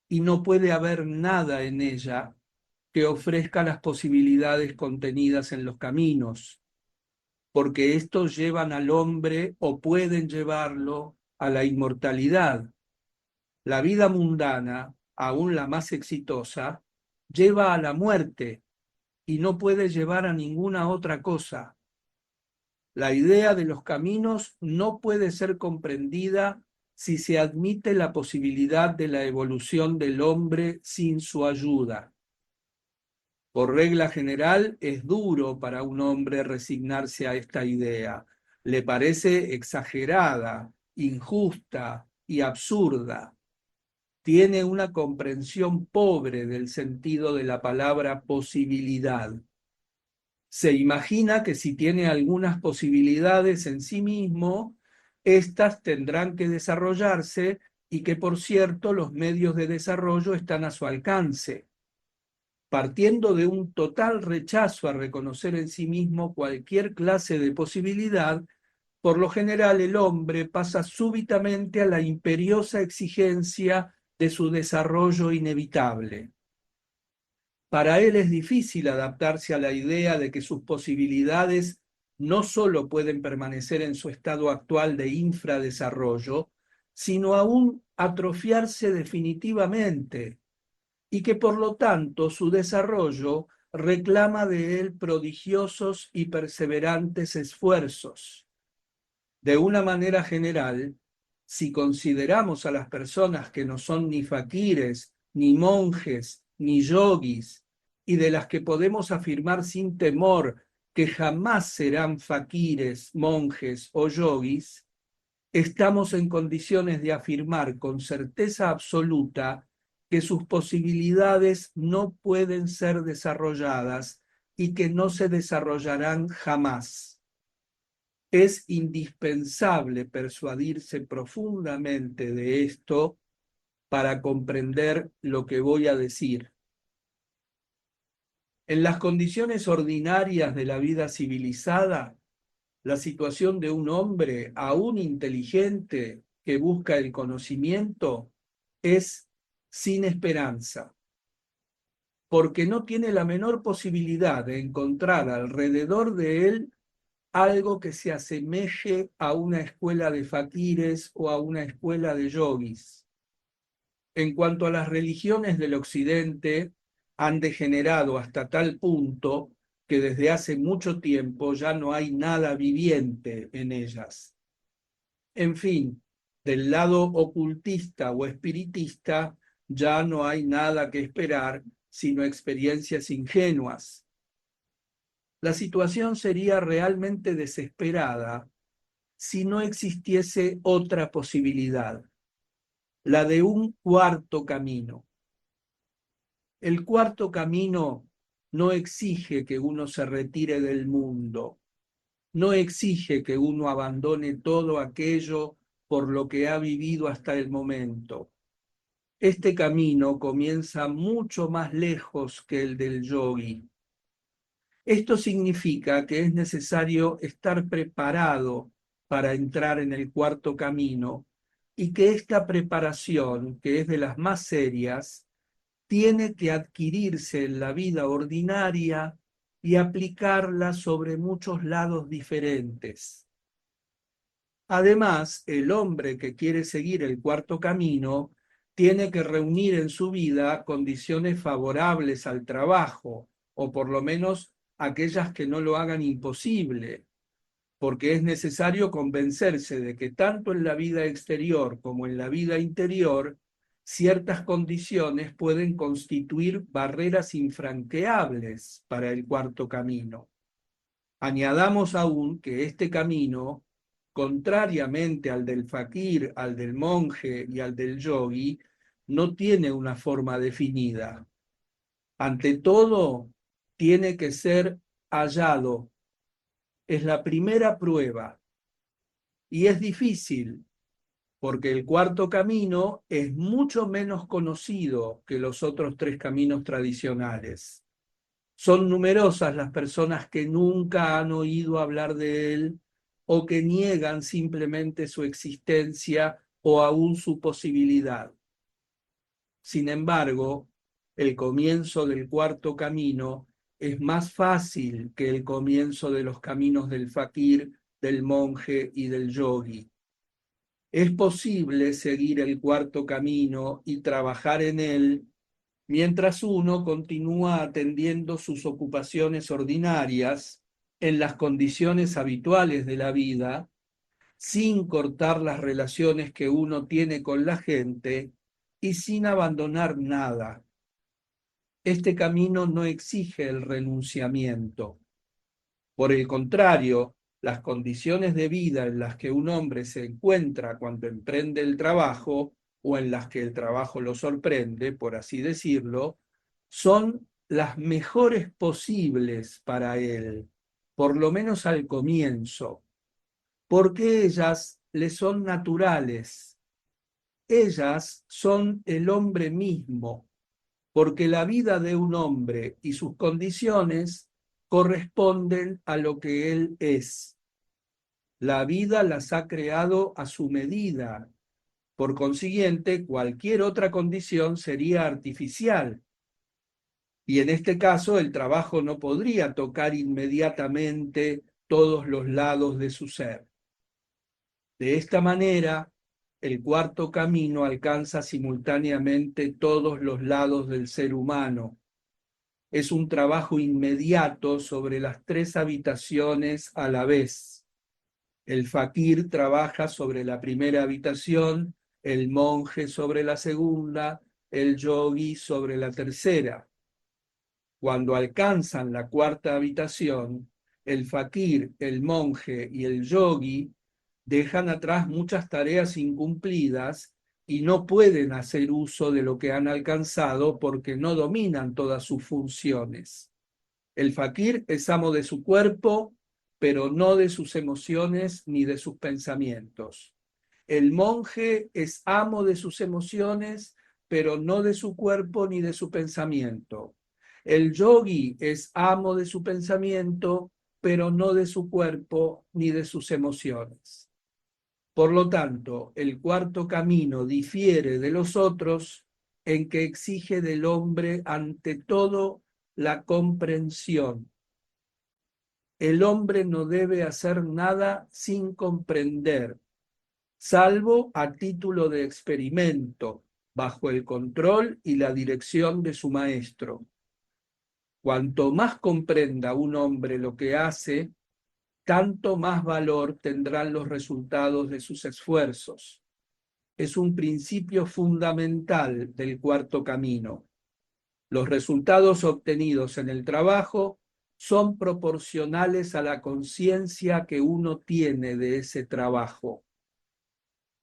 y no puede haber nada en ella que ofrezca las posibilidades contenidas en los caminos, porque estos llevan al hombre o pueden llevarlo a la inmortalidad. La vida mundana, aún la más exitosa, lleva a la muerte y no puede llevar a ninguna otra cosa. La idea de los caminos no puede ser comprendida si se admite la posibilidad de la evolución del hombre sin su ayuda. Por regla general, es duro para un hombre resignarse a esta idea. Le parece exagerada, injusta y absurda. Tiene una comprensión pobre del sentido de la palabra posibilidad. Se imagina que si tiene algunas posibilidades en sí mismo, éstas tendrán que desarrollarse y que, por cierto, los medios de desarrollo están a su alcance. Partiendo de un total rechazo a reconocer en sí mismo cualquier clase de posibilidad, por lo general el hombre pasa súbitamente a la imperiosa exigencia de su desarrollo inevitable. Para él es difícil adaptarse a la idea de que sus posibilidades no solo pueden permanecer en su estado actual de infradesarrollo, sino aún atrofiarse definitivamente, y que por lo tanto su desarrollo reclama de él prodigiosos y perseverantes esfuerzos. De una manera general, si consideramos a las personas que no son ni faquires, ni monjes, ni yogis, y de las que podemos afirmar sin temor que jamás serán faquires, monjes o yogis, estamos en condiciones de afirmar con certeza absoluta que sus posibilidades no pueden ser desarrolladas y que no se desarrollarán jamás. Es indispensable persuadirse profundamente de esto para comprender lo que voy a decir. En las condiciones ordinarias de la vida civilizada, la situación de un hombre, aún inteligente, que busca el conocimiento, es sin esperanza, porque no tiene la menor posibilidad de encontrar alrededor de él algo que se asemeje a una escuela de faquires o a una escuela de yogis. En cuanto a las religiones del Occidente, han degenerado hasta tal punto que desde hace mucho tiempo ya no hay nada viviente en ellas. En fin, del lado ocultista o espiritista ya no hay nada que esperar sino experiencias ingenuas. La situación sería realmente desesperada si no existiese otra posibilidad, la de un cuarto camino. El cuarto camino no exige que uno se retire del mundo, no exige que uno abandone todo aquello por lo que ha vivido hasta el momento. Este camino comienza mucho más lejos que el del yogi. Esto significa que es necesario estar preparado para entrar en el cuarto camino y que esta preparación, que es de las más serias, tiene que adquirirse en la vida ordinaria y aplicarla sobre muchos lados diferentes. Además, el hombre que quiere seguir el cuarto camino tiene que reunir en su vida condiciones favorables al trabajo, o por lo menos aquellas que no lo hagan imposible, porque es necesario convencerse de que tanto en la vida exterior como en la vida interior, ciertas condiciones pueden constituir barreras infranqueables para el cuarto camino. Añadamos aún que este camino, contrariamente al del fakir, al del monje y al del yogi, no tiene una forma definida. Ante todo, tiene que ser hallado. Es la primera prueba. Y es difícil, porque el cuarto camino es mucho menos conocido que los otros tres caminos tradicionales. Son numerosas las personas que nunca han oído hablar de él o que niegan simplemente su existencia o aún su posibilidad. Sin embargo, el comienzo del cuarto camino es más fácil que el comienzo de los caminos del fakir, del monje y del yogi. Es posible seguir el cuarto camino y trabajar en él mientras uno continúa atendiendo sus ocupaciones ordinarias en las condiciones habituales de la vida, sin cortar las relaciones que uno tiene con la gente y sin abandonar nada. Este camino no exige el renunciamiento. Por el contrario, las condiciones de vida en las que un hombre se encuentra cuando emprende el trabajo o en las que el trabajo lo sorprende, por así decirlo, son las mejores posibles para él, por lo menos al comienzo, porque ellas le son naturales. Ellas son el hombre mismo, porque la vida de un hombre y sus condiciones corresponden a lo que él es. La vida las ha creado a su medida. Por consiguiente, cualquier otra condición sería artificial. Y en este caso, el trabajo no podría tocar inmediatamente todos los lados de su ser. De esta manera, el cuarto camino alcanza simultáneamente todos los lados del ser humano. Es un trabajo inmediato sobre las tres habitaciones a la vez. El fakir trabaja sobre la primera habitación, el monje sobre la segunda, el yogi sobre la tercera. Cuando alcanzan la cuarta habitación, el fakir, el monje y el yogi dejan atrás muchas tareas incumplidas y no pueden hacer uso de lo que han alcanzado porque no dominan todas sus funciones. El fakir es amo de su cuerpo, pero no de sus emociones ni de sus pensamientos. El monje es amo de sus emociones, pero no de su cuerpo ni de su pensamiento. El yogi es amo de su pensamiento, pero no de su cuerpo ni de sus emociones. Por lo tanto, el cuarto camino difiere de los otros en que exige del hombre ante todo la comprensión. El hombre no debe hacer nada sin comprender, salvo a título de experimento, bajo el control y la dirección de su maestro. Cuanto más comprenda un hombre lo que hace, tanto más valor tendrán los resultados de sus esfuerzos. Es un principio fundamental del cuarto camino. Los resultados obtenidos en el trabajo son proporcionales a la conciencia que uno tiene de ese trabajo.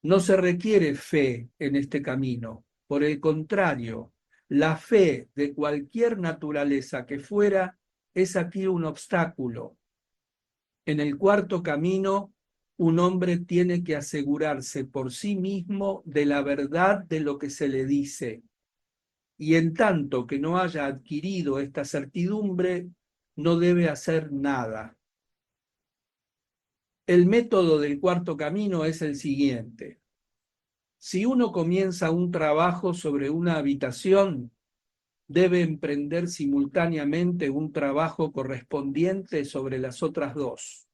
No se requiere fe en este camino. Por el contrario, la fe de cualquier naturaleza que fuera es aquí un obstáculo. En el cuarto camino, un hombre tiene que asegurarse por sí mismo de la verdad de lo que se le dice. Y en tanto que no haya adquirido esta certidumbre, no debe hacer nada. El método del cuarto camino es el siguiente. Si uno comienza un trabajo sobre una habitación, debe emprender simultáneamente un trabajo correspondiente sobre las otras dos.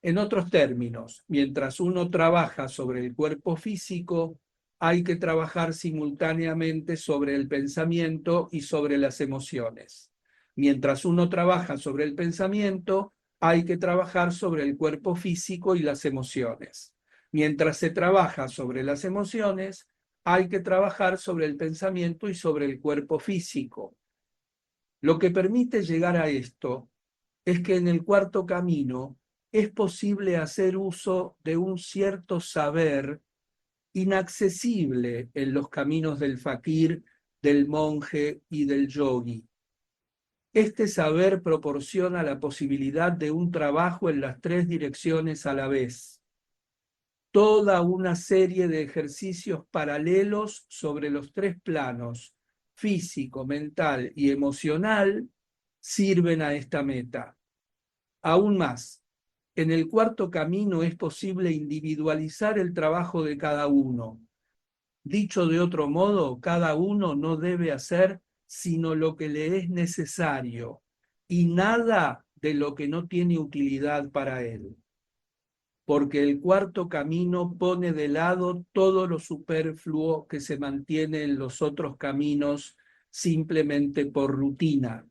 En otros términos, mientras uno trabaja sobre el cuerpo físico, hay que trabajar simultáneamente sobre el pensamiento y sobre las emociones. Mientras uno trabaja sobre el pensamiento, hay que trabajar sobre el cuerpo físico y las emociones. Mientras se trabaja sobre las emociones, hay que trabajar sobre el pensamiento y sobre el cuerpo físico. Lo que permite llegar a esto es que en el cuarto camino es posible hacer uso de un cierto saber inaccesible en los caminos del fakir, del monje y del yogi. Este saber proporciona la posibilidad de un trabajo en las tres direcciones a la vez. Toda una serie de ejercicios paralelos sobre los tres planos, físico, mental y emocional, sirven a esta meta. Aún más, en el cuarto camino es posible individualizar el trabajo de cada uno. Dicho de otro modo, cada uno no debe hacer sino lo que le es necesario, y nada de lo que no tiene utilidad para él. Porque el cuarto camino pone de lado todo lo superfluo que se mantiene en los otros caminos simplemente por rutina.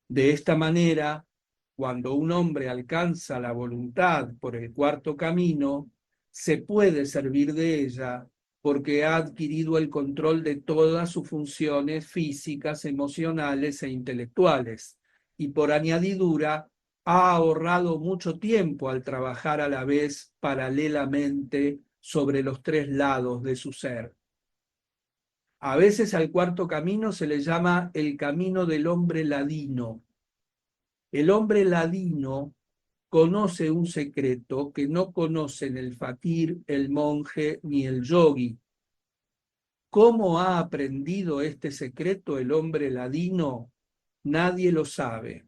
De esta manera, cuando un hombre alcanza la voluntad por el cuarto camino, se puede servir de ella porque ha adquirido el control de todas sus funciones físicas, emocionales e intelectuales, y por añadidura ha ahorrado mucho tiempo al trabajar a la vez paralelamente sobre los tres lados de su ser. A veces al cuarto camino se le llama el camino del hombre ladino. El hombre ladino conoce un secreto que no conocen el fakir, el monje ni el yogi. ¿Cómo ha aprendido este secreto el hombre ladino? Nadie lo sabe.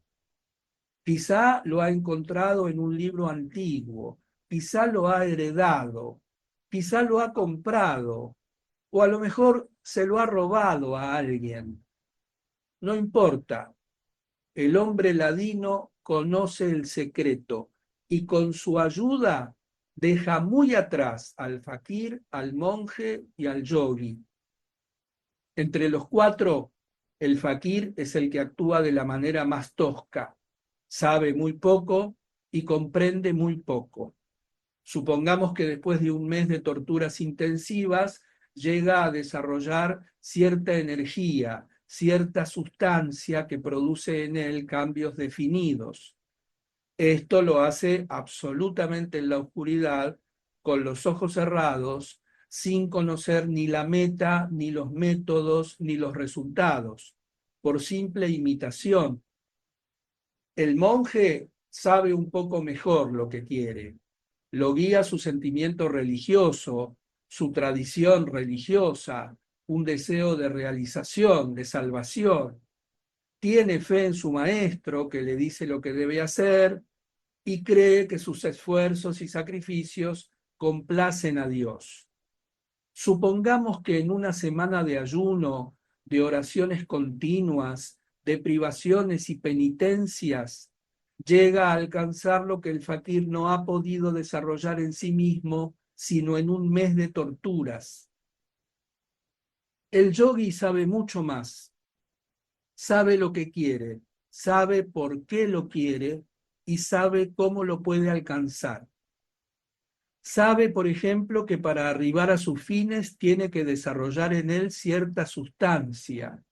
Quizá lo ha encontrado en un libro antiguo, quizá lo ha heredado, quizá lo ha comprado, o a lo mejor se lo ha robado a alguien. No importa. El hombre ladino conoce el secreto y con su ayuda deja muy atrás al fakir, al monje y al yogi. Entre los cuatro, el fakir es el que actúa de la manera más tosca, sabe muy poco y comprende muy poco. Supongamos que después de un mes de torturas intensivas llega a desarrollar cierta energía, cierta sustancia que produce en él cambios definidos. Esto lo hace absolutamente en la oscuridad, con los ojos cerrados, sin conocer ni la meta, ni los métodos, ni los resultados, por simple imitación. El monje sabe un poco mejor lo que quiere. Lo guía su sentimiento religioso, su tradición religiosa, un deseo de realización, de salvación. Tiene fe en su maestro que le dice lo que debe hacer y cree que sus esfuerzos y sacrificios complacen a Dios. Supongamos que en una semana de ayuno, de oraciones continuas, de privaciones y penitencias, llega a alcanzar lo que el fakir no ha podido desarrollar en sí mismo, sino en un mes de torturas. El yogi sabe mucho más, sabe lo que quiere, sabe por qué lo quiere y sabe cómo lo puede alcanzar. Sabe, por ejemplo, que para arribar a sus fines tiene que desarrollar en él cierta sustancia.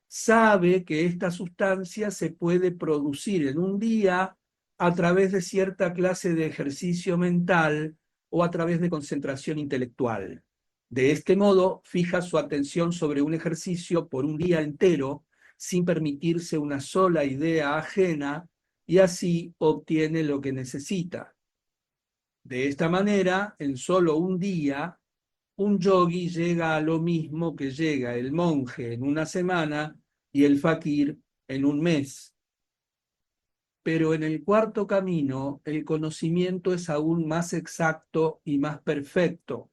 Sabe que esta sustancia se puede producir en un día a través de cierta clase de ejercicio mental o a través de concentración intelectual. De este modo, fija su atención sobre un ejercicio por un día entero, sin permitirse una sola idea ajena, y así obtiene lo que necesita. De esta manera, en solo un día, un yogi llega a lo mismo que llega el monje en una semana y el fakir en un mes. Pero en el cuarto camino, el conocimiento es aún más exacto y más perfecto.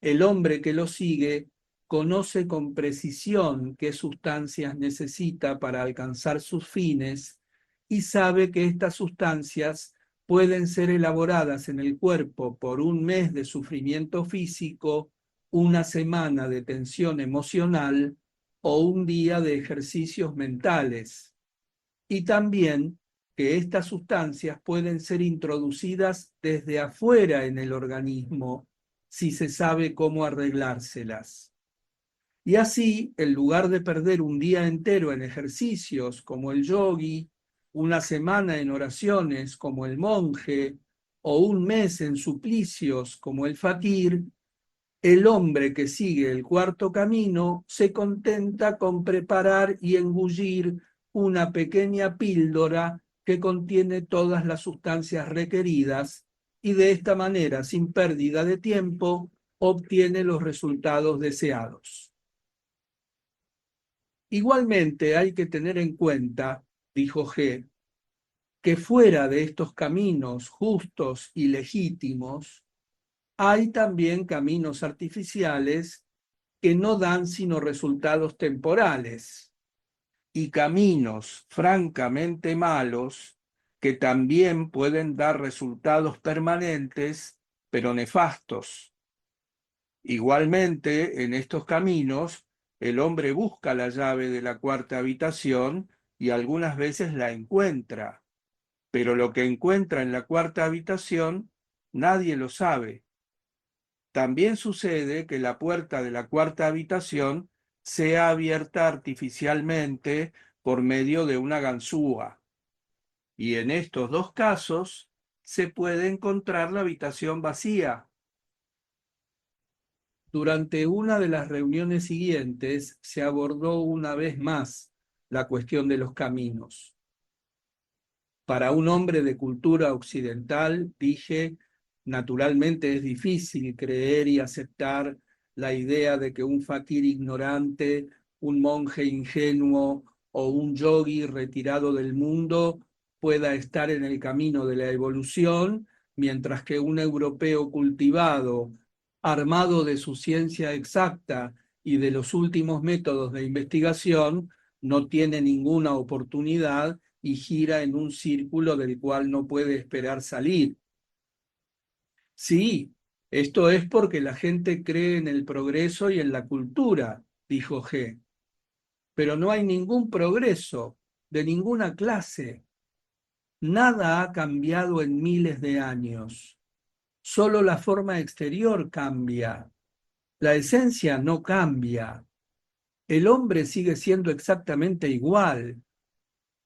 El hombre que lo sigue conoce con precisión qué sustancias necesita para alcanzar sus fines y sabe que estas sustancias pueden ser elaboradas en el cuerpo por un mes de sufrimiento físico, una semana de tensión emocional o un día de ejercicios mentales. Y también que estas sustancias pueden ser introducidas desde afuera en el organismo si se sabe cómo arreglárselas. Y así, en lugar de perder un día entero en ejercicios como el yogi, una semana en oraciones como el monje, o un mes en suplicios como el fakir, el hombre que sigue el cuarto camino se contenta con preparar y engullir una pequeña píldora que contiene todas las sustancias requeridas y de esta manera, sin pérdida de tiempo, obtiene los resultados deseados. Igualmente hay que tener en cuenta, dijo G., que fuera de estos caminos justos y legítimos, hay también caminos artificiales que no dan sino resultados temporales, y caminos francamente malos que también pueden dar resultados permanentes, pero nefastos. Igualmente, en estos caminos, el hombre busca la llave de la cuarta habitación y algunas veces la encuentra, pero lo que encuentra en la cuarta habitación nadie lo sabe. También sucede que la puerta de la cuarta habitación sea abierta artificialmente por medio de una ganzúa, y en estos dos casos se puede encontrar la habitación vacía. Durante una de las reuniones siguientes se abordó una vez más la cuestión de los caminos. Para un hombre de cultura occidental, dije, naturalmente es difícil creer y aceptar la idea de que un fakir ignorante, un monje ingenuo o un yogui retirado del mundo pueda estar en el camino de la evolución, mientras que un europeo cultivado, armado de su ciencia exacta y de los últimos métodos de investigación, no tiene ninguna oportunidad y gira en un círculo del cual no puede esperar salir. Sí, esto es porque la gente cree en el progreso y en la cultura, dijo G. Pero no hay ningún progreso, de ninguna clase. Nada ha cambiado en miles de años. Solo la forma exterior cambia. La esencia no cambia. El hombre sigue siendo exactamente igual.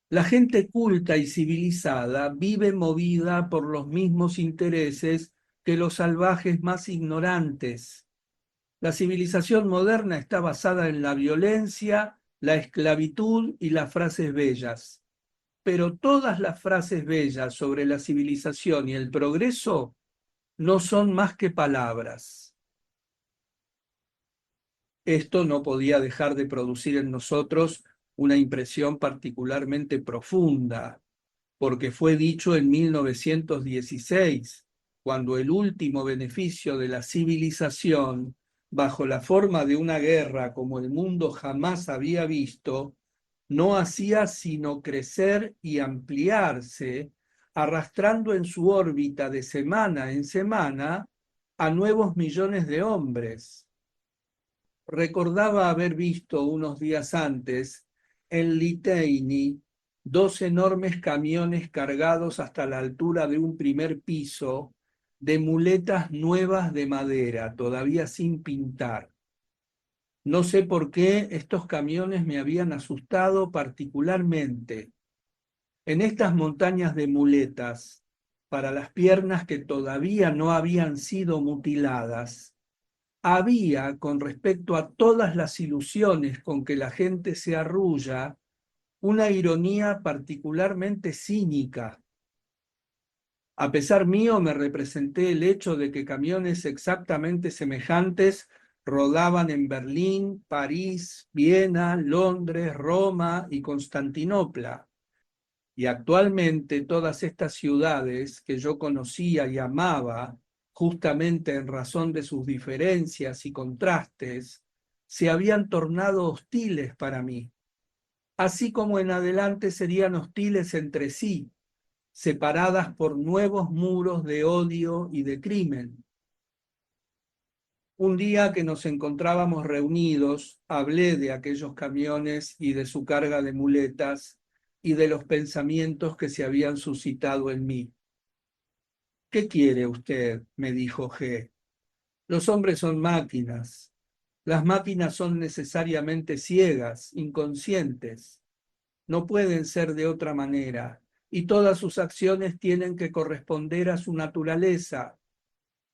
La gente culta y civilizada vive movida por los mismos intereses que los salvajes más ignorantes. La civilización moderna está basada en la violencia, la esclavitud y las frases bellas. Pero todas las frases bellas sobre la civilización y el progreso no son más que palabras. Esto no podía dejar de producir en nosotros una impresión particularmente profunda, porque fue dicho en 1916, cuando el último beneficio de la civilización, bajo la forma de una guerra como el mundo jamás había visto, no hacía sino crecer y ampliarse, arrastrando en su órbita de semana en semana a nuevos millones de hombres. Recordaba haber visto unos días antes en Liteini 2 enormes camiones cargados hasta la altura de un primer piso de muletas nuevas de madera, todavía sin pintar. No sé por qué estos camiones me habían asustado particularmente. En estas montañas de muletas, para las piernas que todavía no habían sido mutiladas, había, con respecto a todas las ilusiones con que la gente se arrulla, una ironía particularmente cínica. A pesar mío, me representé el hecho de que camiones exactamente semejantes rodaban en Berlín, París, Viena, Londres, Roma y Constantinopla. Y actualmente todas estas ciudades que yo conocía y amaba, justamente en razón de sus diferencias y contrastes, se habían tornado hostiles para mí, así como en adelante serían hostiles entre sí, separadas por nuevos muros de odio y de crimen. Un día que nos encontrábamos reunidos, hablé de aquellos camiones y de su carga de muletas y de los pensamientos que se habían suscitado en mí. ¿Qué quiere usted?, me dijo G. Los hombres son máquinas. Las máquinas son necesariamente ciegas, inconscientes. No pueden ser de otra manera, y todas sus acciones tienen que corresponder a su naturaleza.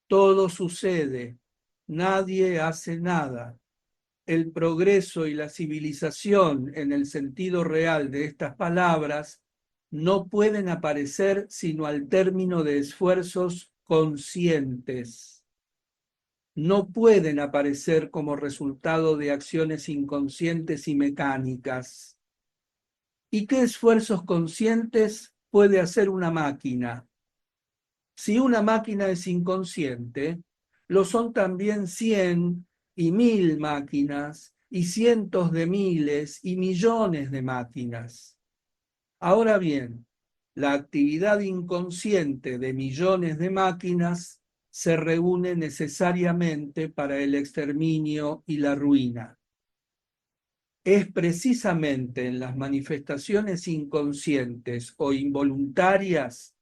Todo sucede, nadie hace nada. El progreso y la civilización, en el sentido real de estas palabras, no pueden aparecer sino al término de esfuerzos conscientes. No pueden aparecer como resultado de acciones inconscientes y mecánicas. ¿Y qué esfuerzos conscientes puede hacer una máquina? Si una máquina es inconsciente, lo son también 100 y mil máquinas, y cientos de miles y millones de máquinas. Ahora bien, la actividad inconsciente de millones de máquinas se reúne necesariamente para el exterminio y la ruina. Es precisamente en las manifestaciones inconscientes o involuntarias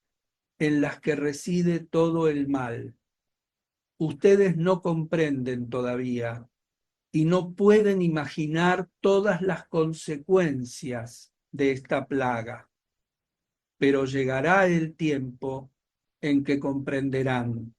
en las que reside todo el mal. Ustedes no comprenden todavía y no pueden imaginar todas las consecuencias de esta plaga, pero llegará el tiempo en que comprenderán.